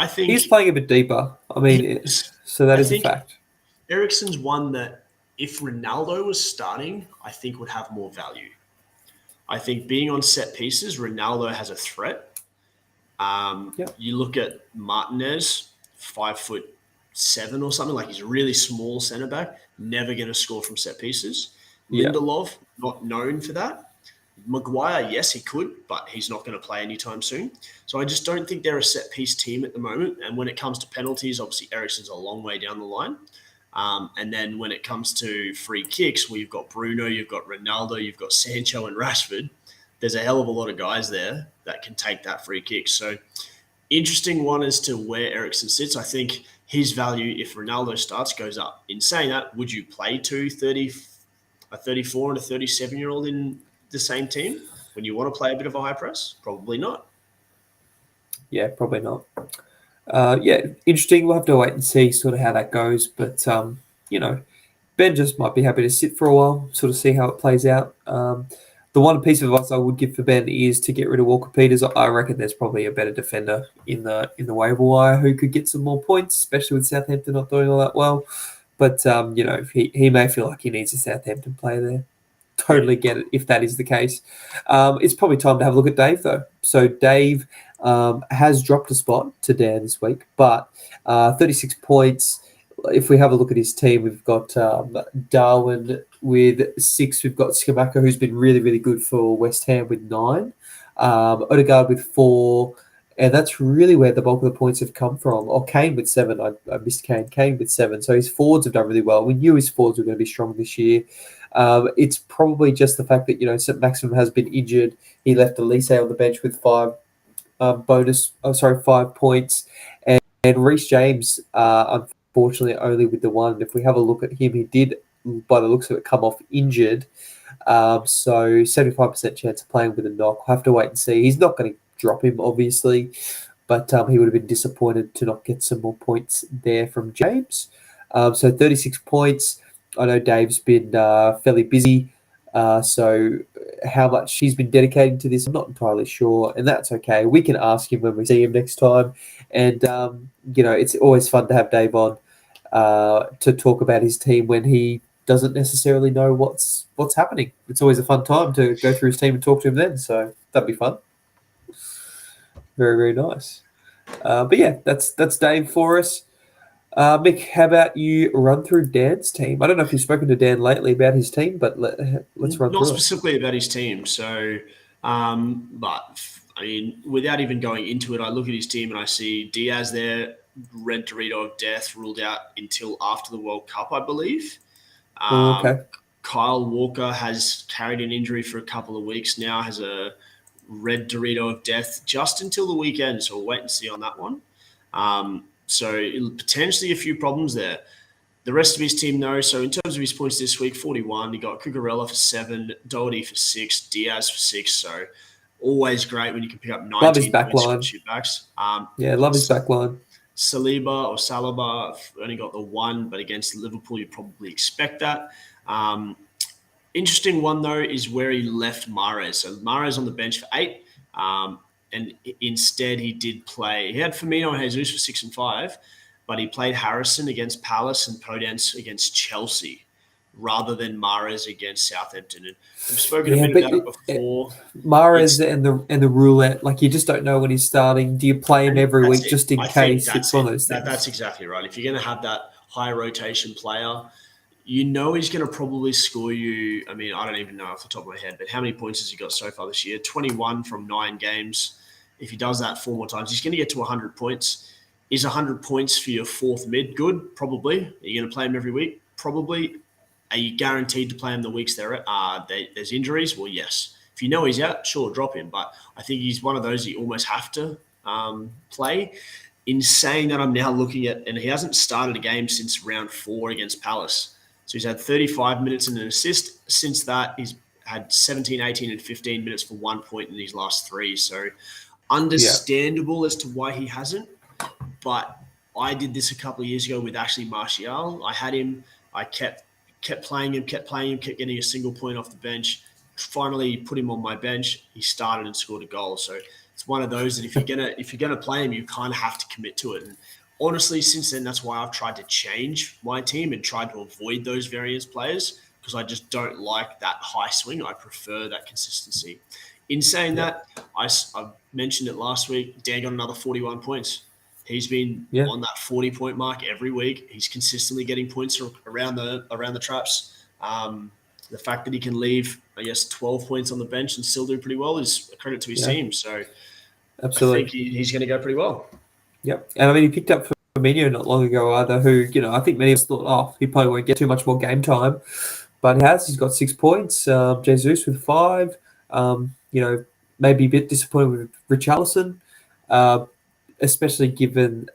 think he's playing a bit deeper. I mean, so that is a fact. Eriksen's one that if Ronaldo was starting, I think would have more value. I think being on set pieces, Ronaldo has a threat. You look at Martinez, 5'7" or something, like he's a really small centre back, never going to score from set pieces. Lindelof, not known for that. Maguire, yes, he could, but he's not going to play anytime soon. So I just don't think they're a set piece team at the moment. And when it comes to penalties, obviously Eriksen's a long way down the line. And then when it comes to free kicks, well, you've got Bruno, you've got Ronaldo, you've got Sancho and Rashford. There's a hell of a lot of guys there that can take that free kick. So interesting one as to where Eriksen sits. I think his value, if Ronaldo starts, goes up. In saying that, would you play a 34 and a 37-year-old in the same team when you want to play a bit of a high press? Probably not. Yeah, probably not. Interesting. We'll have to wait and see sort of how that goes. But, Ben just might be happy to sit for a while, sort of see how it plays out. The one piece of advice I would give for Ben is to get rid of Walker Peters. I reckon there's probably a better defender in the waiver wire who could get some more points, especially with Southampton not doing all that well. But, he may feel like he needs a Southampton player there. Totally get it if that is the case. It's probably time to have a look at Dave, though. So Dave has dropped a spot to Dan this week, but 36 points. If we have a look at his team, we've got Darwin with 6. We've got Skamaka, who's been really, really good for West Ham with 9. Odegaard with 4. And that's really where the bulk of the points have come from. Or Kane with 7. I missed Kane. Kane with 7. So his forwards have done really well. We knew his forwards were going to be strong this year. It's probably just the fact that, St. Maximin has been injured. He left Elise on the bench with 5 points. And Reece James, unfortunately, only with the 1. If we have a look at him, he did, by the looks of it, come off injured. So 75% chance of playing with a knock. We'll have to wait and see. He's not going to drop him, obviously, but he would have been disappointed to not get some more points there from James. So 36 points. I know Dave's been fairly busy, so how much he's been dedicating to this, I'm not entirely sure, and that's okay. We can ask him when we see him next time, and it's always fun to have Dave on. to talk about his team when he doesn't necessarily know what's happening. It's always a fun time to go through his team and talk to him then. So that'd be fun. Very, very nice. But yeah, that's Dave for us. Mick, how about you run through Dan's team? I don't know if you've spoken to Dan lately about his team, but let's run Not through specifically about his team. So, but I mean, without even going into it, I look at his team and I see Diaz there, red Dorito of death, ruled out until after the World Cup, I believe. Okay. Kyle Walker has carried an injury for a couple of weeks now, has a red Dorito of death just until the weekend. So we'll wait and see on that one. So potentially a few problems there. The rest of his team, though, so in terms of his points this week, 41. You got Cucurella for 7, Doherty for 6, Diaz for 6. So always great when you can pick up 19 Love his points backline. from shootbacks. Yeah, love his backline. Saliba only got the 1, but against Liverpool, you probably expect that. Interesting one, though, is where he left Mahrez. So Mahrez on the bench for 8, and instead he did play. He had Firmino and Jesus for 6 and 5, but he played Harrison against Palace and Podence against Chelsea rather than Mahrez against Southampton. And we've spoken a bit about it before. Mahrez and the roulette, like you just don't know when he's starting. Do you play him every week just in case? It's one of those things. That's exactly right. If you're going to have that high rotation player, you know he's going to probably score you. I mean, I don't even know off the top of my head, but how many points has he got so far this year? 21 from 9 games. If he does that 4 more times, he's going to get to 100 points. Is 100 points for your 4th mid good? Probably. Are you going to play him every week? Probably. Are you guaranteed to play him the weeks there's injuries? Well, yes. If you know he's out, sure, drop him. But I think he's one of those you almost have to play. In saying that, I'm now looking at, and he hasn't started a game since round 4 against Palace. So he's had 35 minutes and an assist. Since that, he's had 17, 18, and 15 minutes for 1 point in his last 3. So understandable as to why he hasn't. But I did this a couple of years ago with Ashley Martial. I had him. I kept playing him, kept getting a single point off the bench. Finally put him on my bench. He started and scored a goal. So it's one of those that if you're gonna play him, you kind of have to commit to it. And honestly, since then, that's why I've tried to change my team and tried to avoid those variance players because I just don't like that high swing. I prefer that consistency. In saying that, I mentioned it last week. Dan got another 41 points. He's been on that 40-point mark every week. He's consistently getting points around the traps. The fact that he can leave, 12 points on the bench and still do pretty well is a credit to his team. So absolutely, I think he's going to go pretty well. Yep. And I mean, he picked up Firmino not long ago either, who, I think many of us thought, he probably won't get too much more game time. But he has. He's got 6 points. Jesus with 5. Maybe a bit disappointed with Richarlison. Especially given,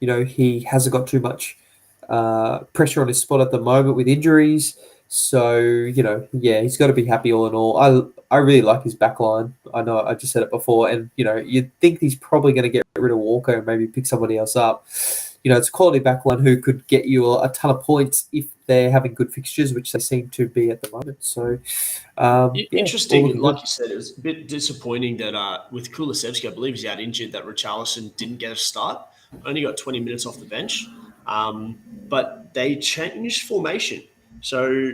he hasn't got too much pressure on his spot at the moment with injuries. So, he's got to be happy all in all. I really like his back line. I know I just said it before. And, you'd think he's probably going to get rid of Walker and maybe pick somebody else up. It's a quality back line who could get you a ton of points if they're having good fixtures, which they seem to be at the moment. So, interesting, like you said, it was a bit disappointing that with Kulusevski, I believe he's out injured, that Richarlison didn't get a start. Only got 20 minutes off the bench. But they changed formation. So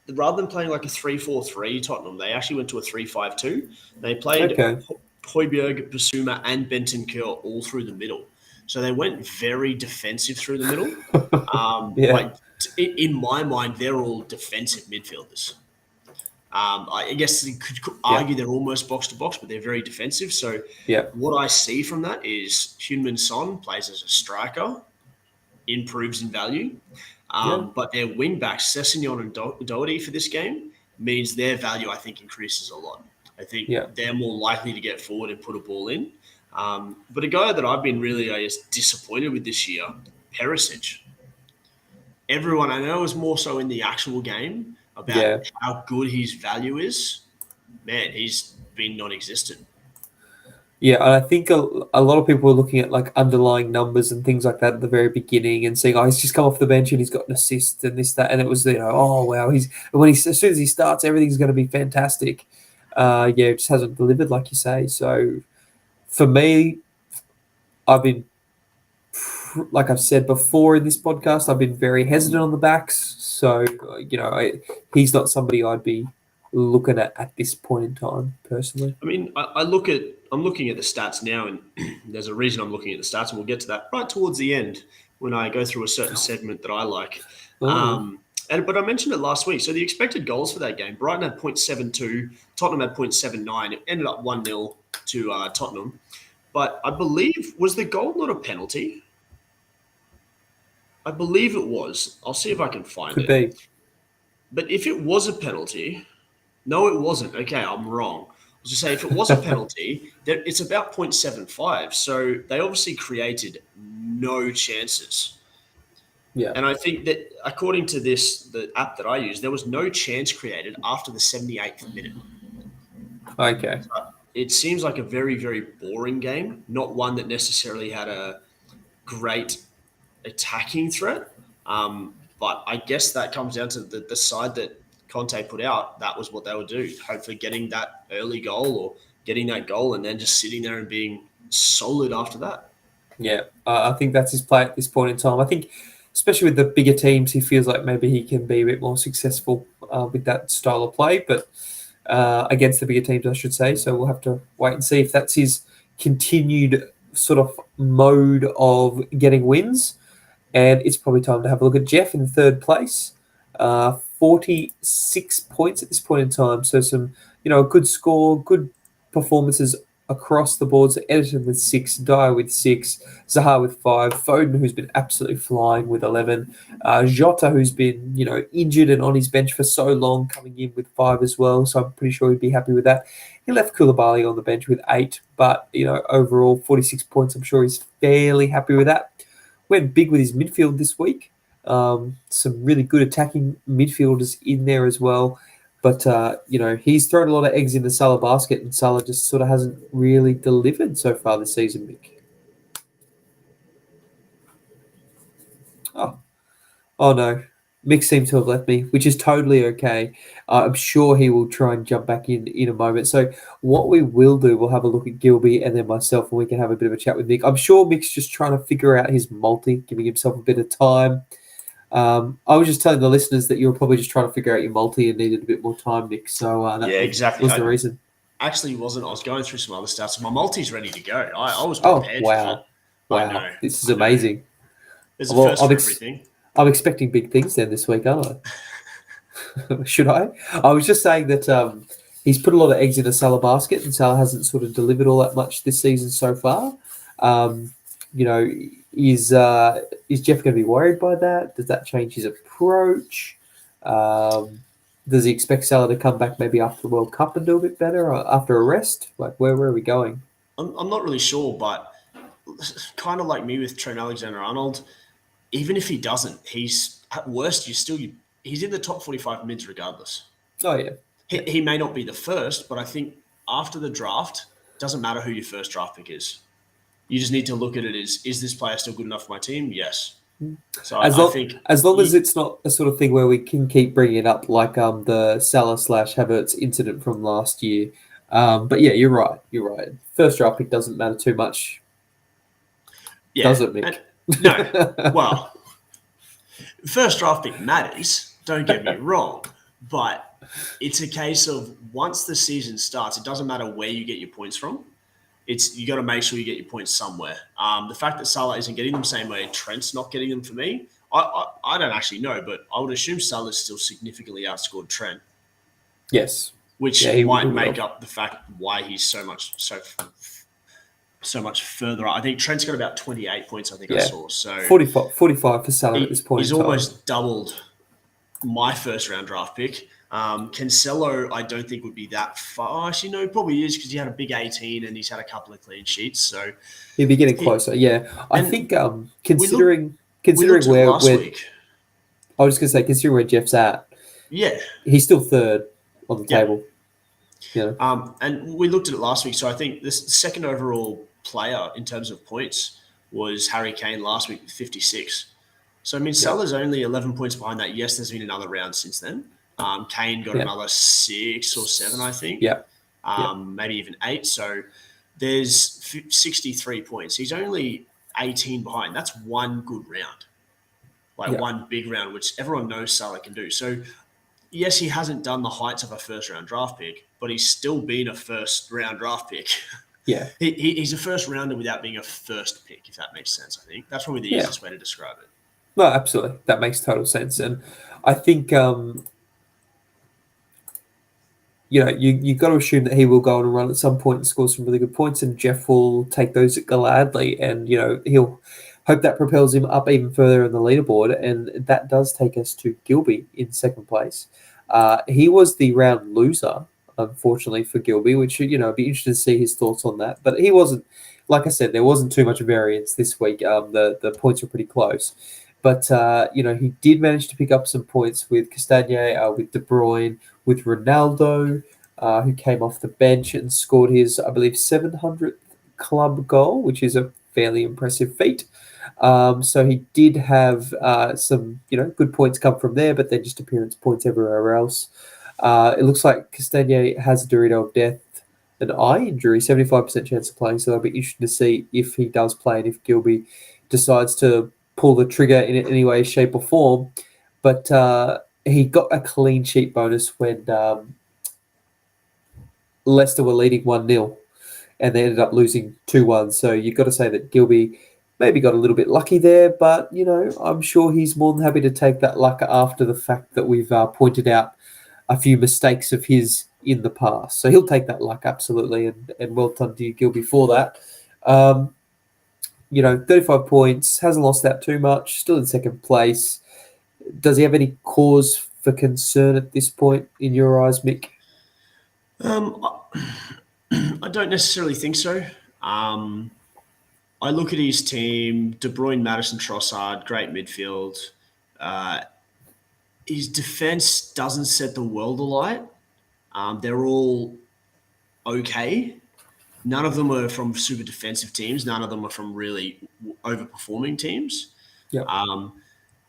rather than playing like a 3-4-3 Tottenham, they actually went to a 3-5-2. They played Højbjerg, Bissouma, and Bentancur all through the middle. So they went very defensive through the middle. In my mind, they're all defensive midfielders. I guess you could argue they're almost box to box, but they're very defensive. So what I see from that is Heung-min Son plays as a striker, improves in value. But their wing backs, Sessegnon and Doherty for this game, means their value, I think, increases a lot. I think they're more likely to get forward and put a ball in. But a guy that I've been really, disappointed with this year, Perisic. Everyone I know is more so in the actual game about how good his value is. Man, he's been non-existent. Yeah, and I think a lot of people were looking at like underlying numbers and things like that at the very beginning and saying, he's just come off the bench and he's got an assist and this, that. And it was, oh, wow. As soon as he starts, everything's going to be fantastic. It just hasn't delivered, like you say. So for me, I've been like I've said before in this podcast, I've been very hesitant on the backs. So, he's not somebody I'd be looking at this point in time, personally. I mean, I'm looking at the stats now, and there's a reason I'm looking at the stats, and we'll get to that right towards the end when I go through a certain segment that I like. But I mentioned it last week. So the expected goals for that game, Brighton had 0.72, Tottenham had 0.79. It ended up 1-0 to Tottenham. But I believe, was the goal not a penalty? I believe it was. I'll see if I can find Could it. be. But if it was a penalty, no, it wasn't. Okay, I'm wrong. I was just saying, if it was a penalty, it's about 0.75. So they obviously created no chances. Yeah. And I think that according to the app that I use, there was no chance created after the 78th minute. Okay. It seems like a very, very boring game, not one that necessarily had a great attacking threat. But I guess that comes down to the side that Conte put out. That was what they would do. Hopefully getting that early goal or getting that goal and then just sitting there and being solid after that. Yeah, I think that's his play at this point in time. I think, especially with the bigger teams, he feels like maybe he can be a bit more successful with that style of play, but against the bigger teams, I should say. So we'll have to wait and see if that's his continued sort of mode of getting wins. And it's probably time to have a look at Jeff in third place. 46 points at this point in time. So some, a good score, good performances across the board. So Edison with 6, Dyer with 6, Zaha with 5, Foden, who's been absolutely flying, with 11, Jota, who's been, injured and on his bench for so long, coming in with 5 as well. So I'm pretty sure he'd be happy with that. He left Koulibaly on the bench with 8, but, overall 46 points. I'm sure he's fairly happy with that. Went big with his midfield this week. Some really good attacking midfielders in there as well. But, he's thrown a lot of eggs in the Salah basket, and Salah just sort of hasn't really delivered so far this season, Mick. Oh no. Mick seemed to have left me, which is totally okay. I'm sure he will try and jump back in a moment. So what we will do, we'll have a look at Gilby and then myself, and we can have a bit of a chat with Mick. I'm sure Mick's just trying to figure out his multi, giving himself a bit of time. I was just telling the listeners that you were probably just trying to figure out your multi and needed a bit more time, Mick. So that exactly. was the reason. Actually, wasn't. I was going through some other stats. My multi's ready to go. I was prepared for that. Wow. This is amazing. There's a first for everything. I'm expecting big things then this week, aren't I? Should I? I was just saying that he's put a lot of eggs in a Salah basket, and Salah hasn't sort of delivered all that much this season so far. Is Jeff going to be worried by that? Does that change his approach? Does he expect Salah to come back maybe after the World Cup and do a bit better, or after a rest? Like, where are we going? I'm not really sure, but kind of like me with Trent Alexander-Arnold, even if he doesn't, he's at worst, he's in the top 45 mids regardless. Oh, yeah. He may not be the first, but I think after the draft, it doesn't matter who your first draft pick is. You just need to look at it as, is this player still good enough for my team? Yes. So I think as long as it's not a sort of thing where we can keep bringing it up like the Salah/Havertz incident from last year. But yeah, you're right. First draft pick doesn't matter too much. Yeah, does it, Mick? No. Well, first draft pick matters, don't get me wrong, but it's a case of once the season starts, it doesn't matter where you get your points from. You got to make sure you get your points somewhere. The fact that Salah isn't getting them same way Trent's not getting them for me, I don't actually know, but I would assume Salah's still significantly outscored Trent. Yes. Which might make up the fact why he's so much further up. I think Trent's got about 28 points, I saw. So 45 for Salah at this point. He's almost doubled my first round draft pick. Cancelo, I don't think would be that far. Actually, no, he probably is because he had a big 18 and he's had a couple of clean sheets. So he'll be getting closer. Yeah, I think considering where last week, I was just gonna say considering where Jeff's at. Yeah, he's still third on the table. Yeah. And we looked at it last week. So I think the second overall player in terms of points was Harry Kane last week with 56. So I mean, Salah's only 11 points behind that. Yes, there's been another round since then. Kane got another 6 or 7, I think. Maybe even 8. So there's 63 points. He's only 18 behind. That's one good round, like one big round, which everyone knows Salah can do. So, yes, he hasn't done the heights of a first-round draft pick, but he's still been a first-round draft pick. Yeah. He's a first rounder without being a first pick, if that makes sense, I think. That's probably the easiest way to describe it. No, absolutely. That makes total sense. And I think, you've got to assume that he will go on a run at some point and score some really good points, and Jeff will take those gladly. And, he'll hope that propels him up even further in the leaderboard. And that does take us to Gilby in second place. He was the round loser, unfortunately, for Gilby, which, I'd be interested to see his thoughts on that. But he wasn't, like I said, there wasn't too much variance this week. The points were pretty close. But, he did manage to pick up some points with Castagne, with De Bruyne, with Ronaldo, who came off the bench and scored his, I believe, 700th club goal, which is a fairly impressive feat. So he did have some, good points come from there, but then just appearance points everywhere else. It looks like Castagne has a Dorito of death, an eye injury, 75% chance of playing. So that'll be interesting to see if he does play and if Gilby decides to pull the trigger in any way, shape, or form. But he got a clean sheet bonus when Leicester were leading 1-0 and they ended up losing 2-1. So you've got to say that Gilby maybe got a little bit lucky there, but, I'm sure he's more than happy to take that luck after the fact that we've pointed out a few mistakes of his in the past. So he'll take that luck, absolutely, and well done to you, Gilby, for that. 35 points, hasn't lost out too much, still in second place. Does he have any cause for concern at this point in your eyes, Mick? I don't necessarily think so. I look at his team: De Bruyne, Maddison, Trossard, great midfield. His defense doesn't set the world alight. They're all okay. None of them are from super defensive teams. None of them are from really overperforming teams. Yeah.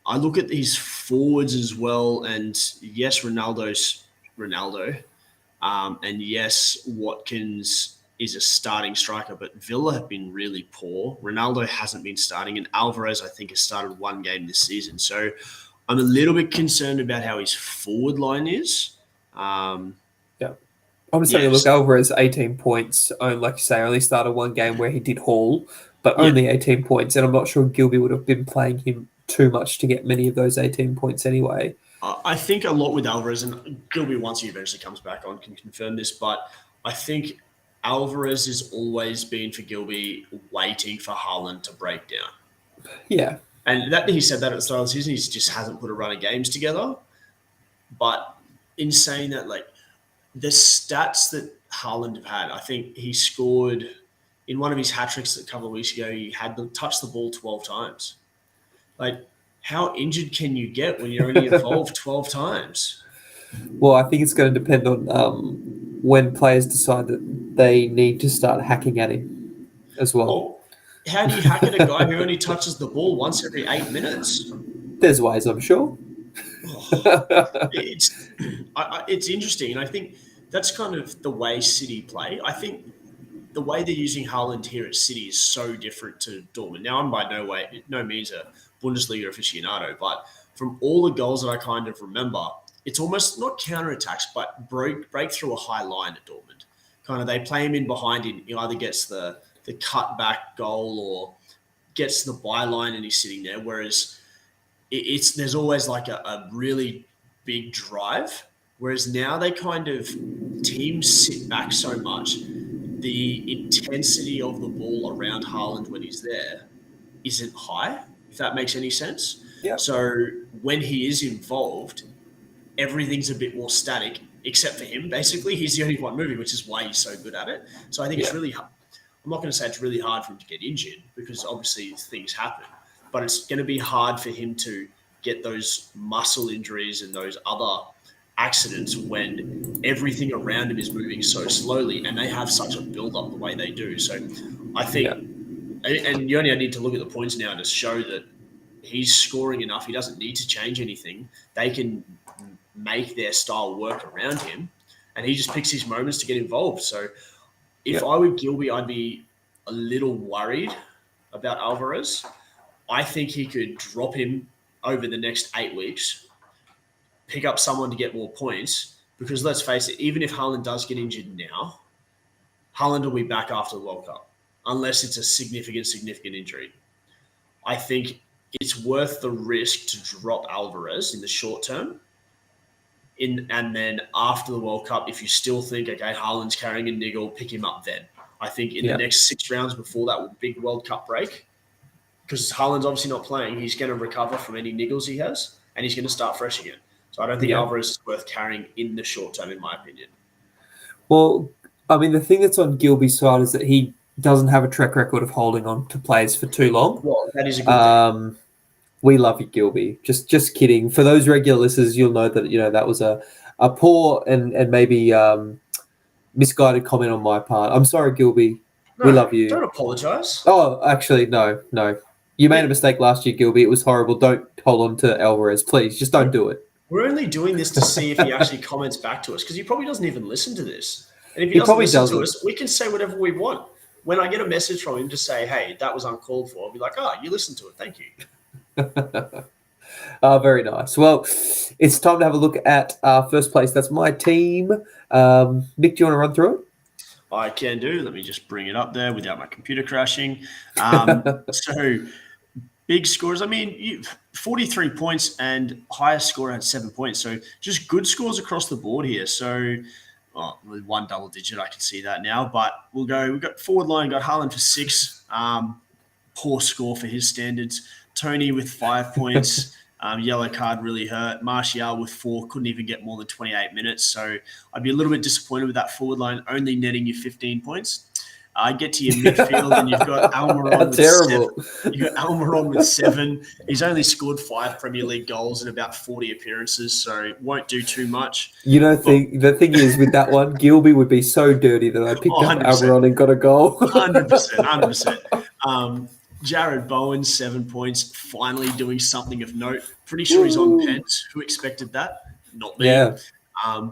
I look at his forwards as well, and yes, Ronaldo's Ronaldo. And yes, Watkins is a starting striker, but Villa have been really poor. Ronaldo hasn't been starting, and Alvarez, I think, has started one game this season. So I'm a little bit concerned about how his forward line is. I'm saying, look, Alvarez, 18 points. Like you say, only started one game where he did haul, but only 18 points. And I'm not sure Gilby would have been playing him too much to get many of those 18 points anyway. I think a lot with Alvarez, and Gilby, once he eventually comes back on, can confirm this, but I think Alvarez has always been for Gilby waiting for Haaland to break down. Yeah. And that he said that at the start of the season, he just hasn't put a run of games together. But in saying that, like, the stats that Haaland had, I think he scored in one of his hat-tricks a couple of weeks ago, he had touched the ball 12 times. Like, how injured can you get when you're only involved 12 times? Well, I think it's going to depend on when players decide that they need to start hacking at him as well. Oh, how do you hack at a guy who only touches the ball once every 8 minutes? There's ways, I'm sure. It's interesting, and I think that's kind of the way City play. I think the way they're using Haaland here at City is so different to Dortmund. Now, I'm by no means a Bundesliga aficionado, but from all the goals that I kind of remember, it's almost not counterattacks, but break through a high line at Dortmund. Kind of they play him in behind him. He either gets the cutback goal or gets the byline and he's sitting there. Whereas there's always like a really big drive. Whereas now they kind of teams sit back so much. The intensity of the ball around Haaland when he's there isn't high, if that makes any sense. Yeah. So when he is involved, everything's a bit more static, except for him. Basically, he's the only one moving, which is why he's so good at it. So I think it's really hard. I'm not going to say it's really hard for him to get injured because obviously things happen, but it's going to be hard for him to get those muscle injuries and those other accidents when everything around him is moving so slowly and they have such a build-up the way they do. So I think, and you only need to look at the points now to show that he's scoring enough. He doesn't need to change anything. They can make their style work around him, and he just picks his moments to get involved. So if I were Gilby, I'd be a little worried about Alvarez. I think he could drop him over the next 8 weeks, pick up someone to get more points, because let's face it, even if Haaland does get injured now, Haaland will be back after the World Cup, unless it's a significant injury. I think it's worth the risk to drop Alvarez in the short term. And then after the World Cup, if you still think, okay, Haaland's carrying a niggle, pick him up then. I think in the next 6 rounds before that big World Cup break, because Haaland's obviously not playing, he's going to recover from any niggles he has, and he's going to start fresh again. So I don't think Alvarez is worth carrying in the short term, in my opinion. Well, I mean, the thing that's on Gilby's side is that he doesn't have a track record of holding on to players for too long. Well, that is a good thing. We love you, Gilby. Just kidding. For those regular listeners, you'll know that that was a poor and maybe misguided comment on my part. I'm sorry, Gilby. No, we love you. Don't apologise. Oh, actually, no. You made a mistake last year, Gilby. It was horrible. Don't hold on to Alvarez, please. Just don't do it. We're only doing this to see if he actually comments back to us, because he probably doesn't even listen to this. And if he doesn't listen to us, we can say whatever we want. When I get a message from him to say, hey, that was uncalled for, I'll be like, you listened to it. Thank you. Very nice. Well, it's time to have a look at first place. That's my team. Nick, do you want to run through it? I can do. Let me just bring it up there without my computer crashing. So big scores. I mean, 43 points and highest scorer had 7 points. So just good scores across the board here. So with one double digit, I can see that now. But we've got forward line, got Haaland for 6. Poor score for his standards. Tony with 5 points. Yellow card really hurt. Martial with 4, couldn't even get more than 28 minutes. So I'd be a little bit disappointed with that forward line only netting you 15 points. I get to your midfield and you've got Almiron with 7. You've got Almiron with 7. He's only scored 5 Premier League goals in about 40 appearances, so won't do too much. The thing is with that one, Gilby would be so dirty that I picked up Almiron and got a goal. 100%. Jared Bowen, 7 points, finally doing something of note. Pretty sure he's on pens. Who expected that? Not me. Yeah.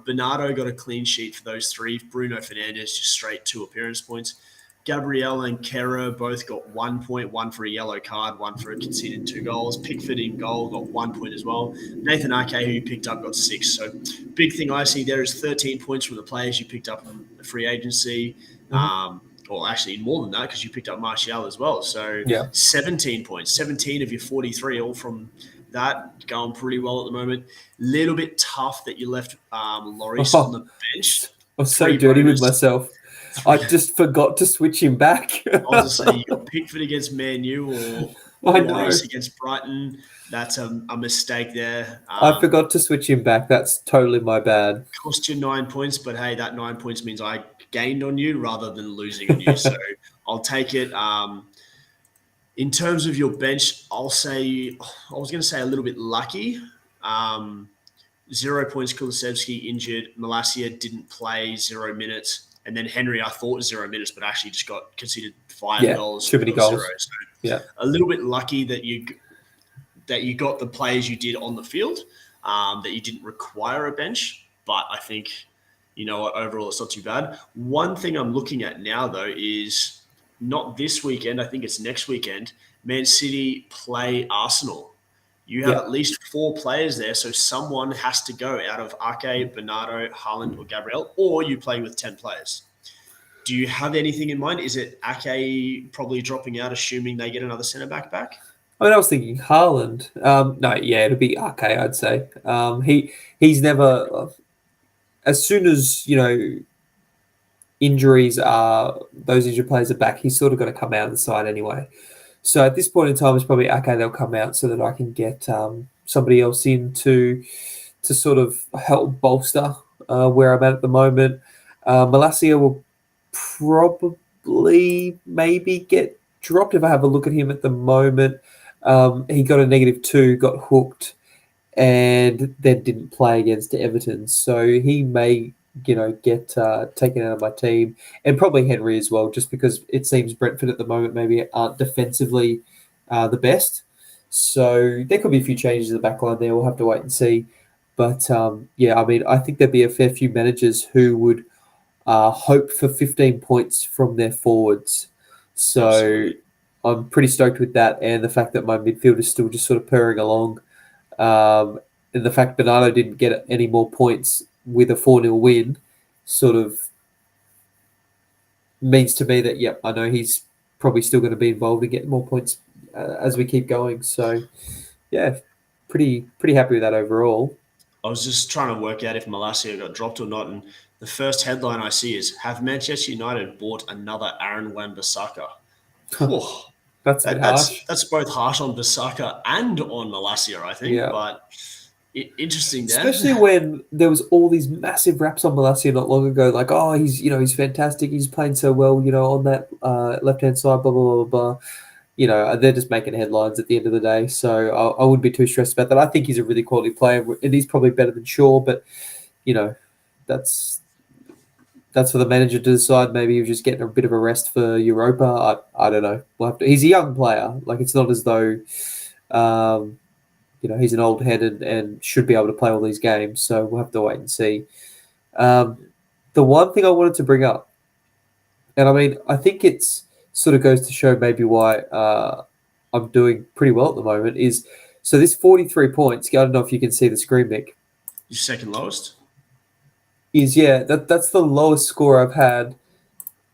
Bernardo got a clean sheet for those 3. Bruno Fernandes just straight 2 appearance points. Gabriel and Kera both got 1 point, 1 for a yellow card, 1 for a conceded 2 goals. Pickford in goal got 1 point as well. Nathan Ake, who you picked up, got 6. So big thing I see there is 13 points from the players you picked up in the free agency. Or actually more than that, because you picked up Martial as well. So 17 points, 17 of your 43, all from that, going pretty well at the moment. Little bit tough that you left Lloris on the bench. I'm so dirty with myself. I just forgot to switch him back. I was going to say, you got Pickford against Man U or Lloris against Brighton. That's a mistake there. I forgot to switch him back. That's totally my bad. Cost you 9 points, but hey, that 9 points means I gained on you rather than losing on you. So I'll take it. In terms of your bench, I was going to say a little bit lucky. 0 points, Kulusevski injured. Malacia didn't play, 0 minutes. And then Henry, I thought was 0 minutes, but actually just got conceded 5 goals. Too many goals. 0. So a little bit lucky that you got the players you did on the field, that you didn't require a bench. But I think, overall it's not too bad. One thing I'm looking at now, though, is not this weekend. I think it's next weekend. Man City play Arsenal. You have at least 4 players there, so someone has to go out of Ake, Bernardo, Haaland, or Gabriel, or you play with 10 players. Do you have anything in mind? Is it Ake probably dropping out, assuming they get another centre-back back? I mean, I was thinking Haaland. It'll be Ake, I'd say. He's never... As soon as, injuries those injured players are back, he's sort of got to come out of the side anyway. So at this point in time, it's probably okay. They'll come out so that I can get somebody else in to sort of help bolster where I'm at the moment. Malacia will probably maybe get dropped if I have a look at him at the moment. He got a -2, got hooked, and then didn't play against Everton. So he may get taken out of my team, and probably Henry as well, just because it seems Brentford at the moment maybe aren't defensively the best. So there could be a few changes in the back line there. We'll have to wait and see. But I think there'd be a fair few managers who would hope for 15 points from their forwards. So I'm pretty stoked with that, and the fact that my midfield is still just sort of purring along, and the fact Bernardo didn't get any more points with a 4-0 win, sort of means to me that I know he's probably still going to be involved in getting more points as we keep going. So yeah, pretty happy with that overall. I was just trying to work out if Malacia got dropped or not, and the first headline I see is, "Have Manchester United bought another Aaron Wan-Bissaka?" Whew. That's a bit harsh. That's both harsh on Bissaka and on Malacia, I think. Yeah. But interesting there. Especially when there was all these massive raps on Malacia not long ago, like, oh, he's fantastic, he's playing so well, on that left-hand side, blah, blah, blah, blah. They're just making headlines at the end of the day, so I wouldn't be too stressed about that. I think he's a really quality player, and he's probably better than Shaw, but, that's for the manager to decide. Maybe you're just getting a bit of a rest for Europa. I don't know. He's a young player. Like, it's not as though, he's an old head and should be able to play all these games, so we'll have to wait and see. The one thing I wanted to bring up, and I mean, I think it's sort of goes to show maybe why I'm doing pretty well at the moment, is so this 43 points, I don't know if you can see the screen, Mick. Your second lowest? That's the lowest score I've had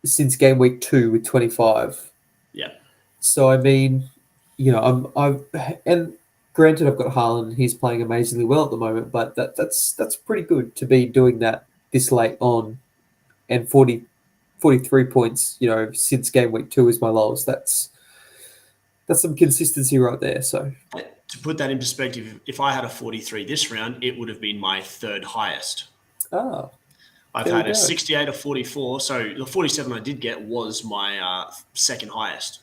since game week 2 with 25. Yeah. So I mean, and granted I've got Haaland, he's playing amazingly well at the moment, but that's pretty good to be doing that this late on, and 43 points, since game week 2 is my lowest. That's some consistency right there. So to put that in perspective, if I had a 43 this round, it would have been my third highest. Oh, I've had a 68, a 44. So the 47 I did get was my second highest.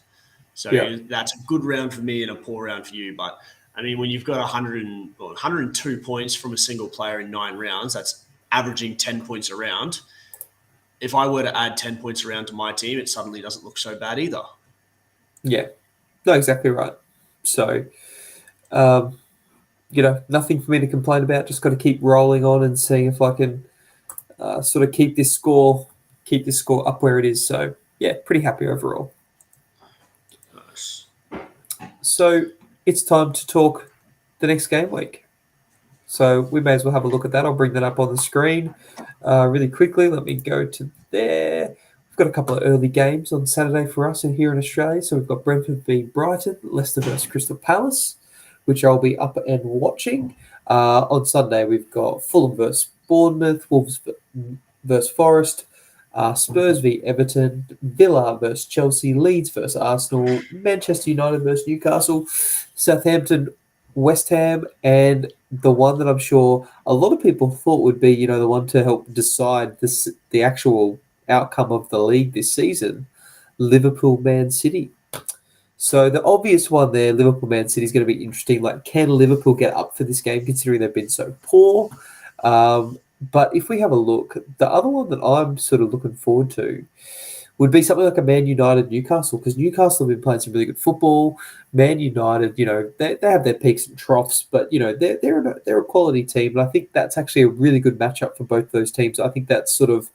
So that's a good round for me and a poor round for you. But I mean, when you've got 102 points from a single player in 9 rounds, that's averaging 10 points a round. If I were to add 10 points around to my team, it suddenly doesn't look so bad either. Yeah, no, exactly right. So, nothing for me to complain about. Just got to keep rolling on and seeing if I can sort of keep this score up where it is. So, yeah, pretty happy overall. Nice. So, it's time to talk the next game week. So we may as well have a look at that. I'll bring that up on the screen really quickly. Let me go to there. We've got a couple of early games on Saturday for us here in Australia. So we've got Brentford v Brighton, Leicester versus Crystal Palace, which I'll be up and watching. On Sunday, we've got Fulham versus Bournemouth, Wolves versus Forest, Spurs v Everton, Villa versus Chelsea, Leeds versus Arsenal, Manchester United versus Newcastle, Southampton, West Ham, and the one that I'm sure a lot of people thought would be, the one to help decide the actual outcome of the league this season, Liverpool Man City. So the obvious one there, Liverpool Man City, is going to be interesting. Like, can Liverpool get up for this game considering they've been so poor? But if we have a look, the other one that I'm sort of looking forward to would be something like a Man United Newcastle, because Newcastle have been playing some really good football. Man United, they have their peaks and troughs, but they're a quality team, and I think that's actually a really good matchup for both those teams. I think that's sort of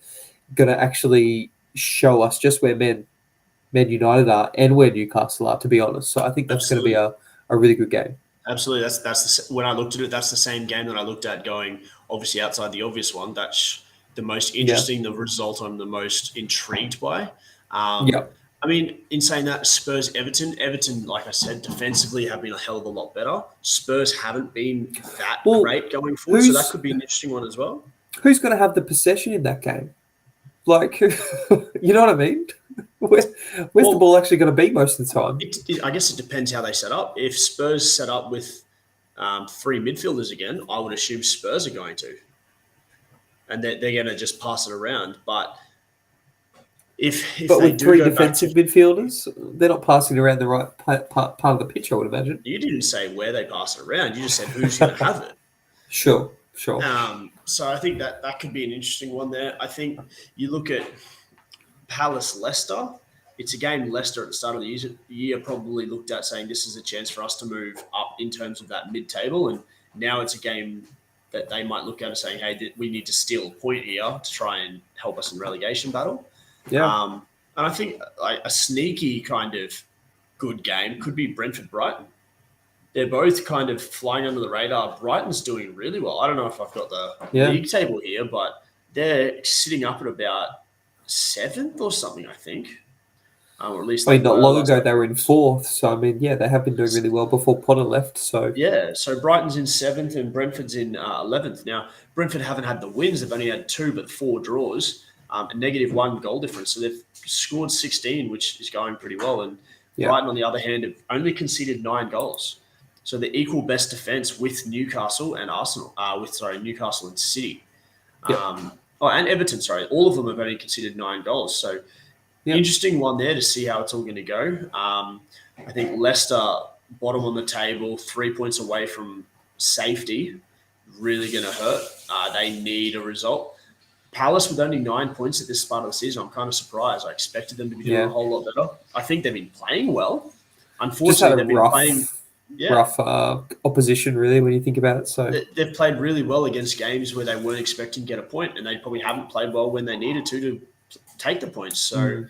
going to actually show us just where Man United are and where Newcastle are, to be honest. So I think that's going to be a really good game. Absolutely, when I looked at it, that's the same game that I looked at going, obviously outside the obvious one. That's the most interesting, the result I'm the most intrigued by. I mean, in saying that, Spurs, Everton, like I said, defensively have been a hell of a lot better. Spurs haven't been that great going forward, so that could be an interesting one as well. Who's going to have the possession in that game? Like, you know what I mean? Where's the ball actually going to be most of the time? I guess it depends how they set up. If Spurs set up with 3 midfielders again, I would assume Spurs are going to. And they're going to just pass it around. But if with 3 defensive midfielders, they're not passing around the right part of the pitch, I would imagine. You didn't say where they pass it around. You just said who's going to have it. Sure. So I think that could be an interesting one there. I think you look at Palace-Leicester. It's a game Leicester at the start of the year probably looked at saying this is a chance for us to move up in terms of that mid-table. And now it's a game that they might look at and saying, hey, we need to steal a point here to try and help us in relegation battle. Yeah. And I think a sneaky kind of good game could be Brentford-Brighton. They're both kind of flying under the radar. Brighton's doing really well. I don't know if I've got the league table here, but they're sitting up at about 7th or something, I think. Or at least I mean, not long ago they were in 4th. So, I mean, yeah, they have been doing really well before Potter left. So yeah, so Brighton's in 7th and Brentford's in 11th. Now, Brentford haven't had the wins. They've only had 2 but 4 draws, a -1 goal difference. So they've scored 16, which is going pretty well. And Brighton, on the other hand, have only conceded 9 goals. So they're equal best defence with Newcastle and Arsenal. Newcastle and City. And Everton, sorry. All of them have only conceded 9 goals. So interesting one there to see how it's all going to go. I think Leicester, bottom on the table, 3 points away from safety, really going to hurt. They need a result. Palace with only 9 points at this part of the season, I'm kind of surprised. I expected them to be doing a whole lot better. I think they've been playing well. Unfortunately, they've been playing rough opposition, really, when you think about it. So they've played really well against games where they weren't expecting to get a point, and they probably haven't played well when they needed to take the points. So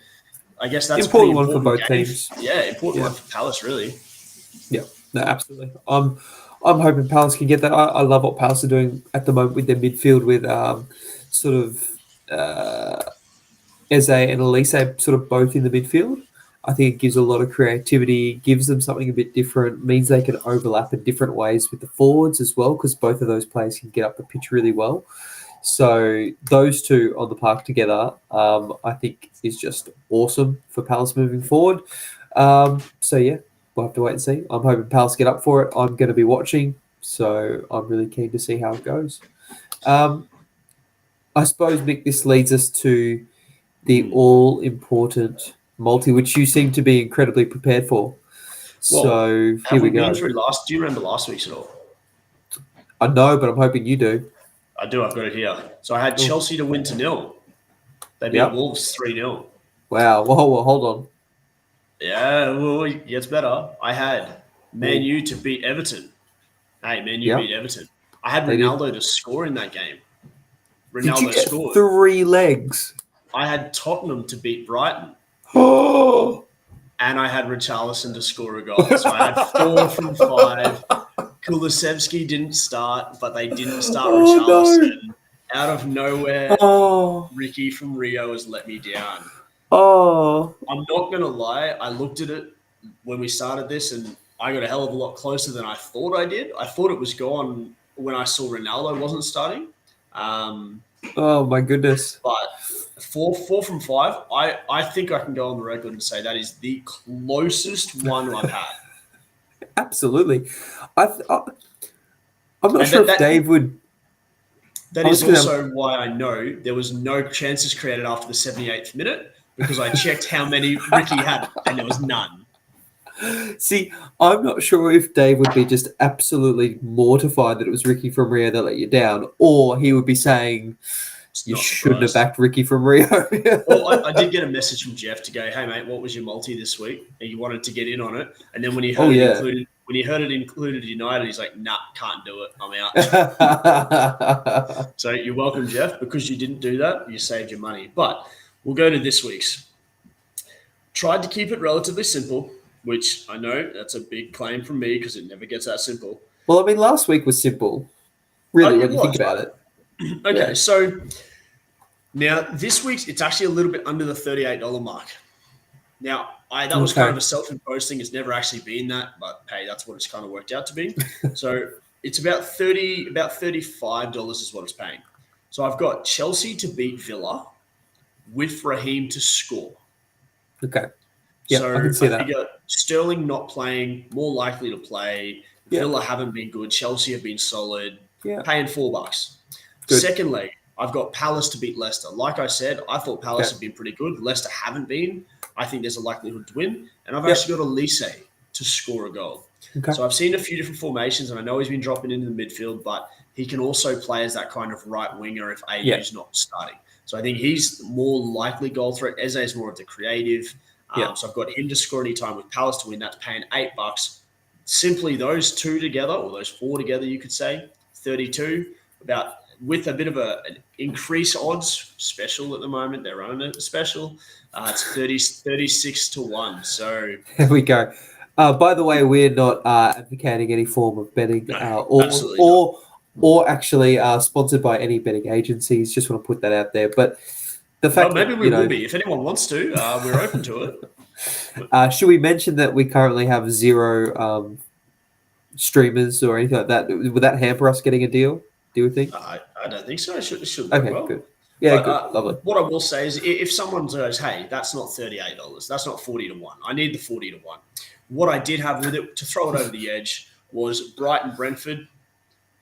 I guess that's important one for both teams. Yeah, important one for Palace, really. Yeah, no, absolutely. I'm hoping Palace can get that. I love what Palace are doing at the moment with their midfield, with sort of Eze and Elise sort of both in the midfield. I think it gives a lot of creativity, gives them something a bit different, means they can overlap in different ways with the forwards as well, because both of those players can get up the pitch really well. So those two on the park together, I think is just awesome for Palace moving forward. So yeah, we'll have to wait and see. I'm hoping Palace get up for it. I'm going to be watching, so I'm really keen to see how it goes. I suppose, Mick, this leads us to the all-important multi, which you seem to be incredibly prepared for. So here we go. Do you remember last week's at all? I know, but I'm hoping you do. I do. I've got it here. So I had Chelsea to win to 0. They beat Wolves 3-0. Wow. Whoa, hold on. Yeah, well, it gets better. I had Man U to beat Everton. Hey, Man U beat Everton. I had Ronaldo to score in that game. Ronaldo scored. 3 legs. I had Tottenham to beat Brighton. Oh. And I had Richarlison to score a goal. So I had 4 from 5. Kulusevski didn't start, but they didn't start Richarlison. No. Out of nowhere, Ricky from Rio has let me down. I'm not going to lie. I looked at it when we started this, and I got a hell of a lot closer than I thought I did. I thought it was gone when I saw Ronaldo wasn't starting. Oh, my goodness. But 4 from 5, I think I can go on the record and say that is the closest one I've had. Absolutely. I'm not sure if Dave would... That is also why I know there was no chances created after the 78th minute, because I checked how many Ricky had, and there was none. See, I'm not sure if Dave would be just absolutely mortified that it was Ricky from Rio that let you down, or he would be saying... You shouldn't have backed Ricky from Rio. Well, I did get a message from Jeff to go, hey, mate, what was your multi this week? And he wanted to get in on it. And then when he heard it included United, he's like, nah, can't do it. I'm out. So you're welcome, Jeff. Because you didn't do that, you saved your money. But we'll go to this week's. Tried to keep it relatively simple, which I know that's a big claim from me because it never gets that simple. Well, I mean, last week was simple, really, when you think about it. Okay, so now this week's, it's actually a little bit under the $38 mark. Now, that was kind of a self-imposed thing. It's never actually been that, but hey, that's what it's kind of worked out to be. So it's about $35 is what it's paying. So I've got Chelsea to beat Villa with Raheem to score. Okay. Yeah, so I can see that. Figure Sterling not playing, more likely to play. Villa haven't been good. Chelsea have been solid. Yeah. Paying $4. Good. Second leg, I've got Palace to beat Leicester. Like I said, I thought Palace had been pretty good. Leicester haven't been. I think there's a likelihood to win. And I've actually got Elise to score a goal. Okay. So I've seen a few different formations, and I know he's been dropping into the midfield, but he can also play as that kind of right winger if AU's not starting. So I think he's more likely goal threat. Eze is more of the creative. So I've got him to score any time with Palace to win. That's paying $8. Simply those two together, or those 4 together, you could say, 32, about with a bit of an increase odds special at the moment. They're running a special. It's 36 to 1. So There we go. By the way, we're not advocating any form of betting no, or absolutely not. or actually sponsored by any betting agencies. Just want to put that out there. But the fact Well, maybe that, we will be. If anyone wants to, we're open to it. should we mention that we currently have 0 streamers or anything like that? Would that hamper us getting a deal? Do you think? I don't think so. It should work Okay, well. good. Yeah, But good. Lovely. what I will say is, if someone goes, "Hey, that's not $38. That's not 40 to 1. I need the 40 to 1." What I did have with it to throw it over the edge was Brighton Brentford.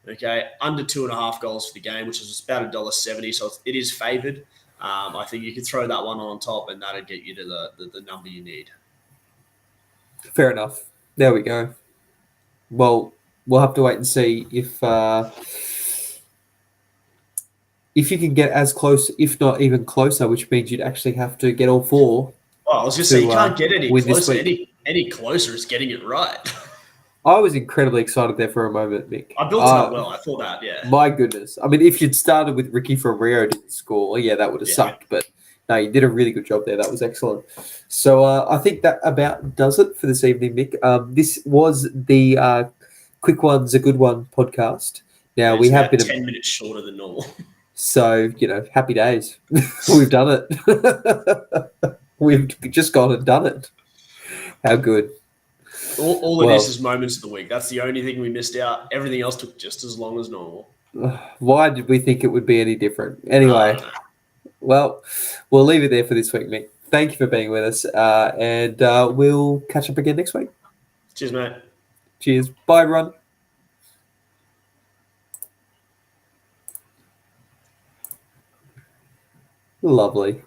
Okay, under 2.5 goals for the game, which is about $1.70. So it is favoured. I think you could throw that one on top, and that'd get you to the number you need. Fair enough. There we go. Well, we'll have to wait and see if you can get as close, if not even closer, which means you'd actually have to get all 4. Well, I was going to say, you can't get any win this closer. week. Any closer is getting it right. I was incredibly excited there for a moment, Mick. I built it up well. I thought that, yeah. My goodness. I mean, if you'd started with Ricky from Rio didn't score, yeah, that would have sucked. But no, you did a really good job there. That was excellent. So I think that about does it for this evening, Mick. This was the Quick One's a Good One podcast. Now, we have been 10 minutes shorter than normal. So, happy days. We've done it. We've just gone and done it. How good. All it is moments of the week. That's the only thing we missed out. Everything else took just as long as normal. Why did we think it would be any different? Anyway, well, we'll leave it there for this week, Mick. Thank you for being with us, and we'll catch up again next week. Cheers, mate. Cheers. Bye, everyone. Lovely.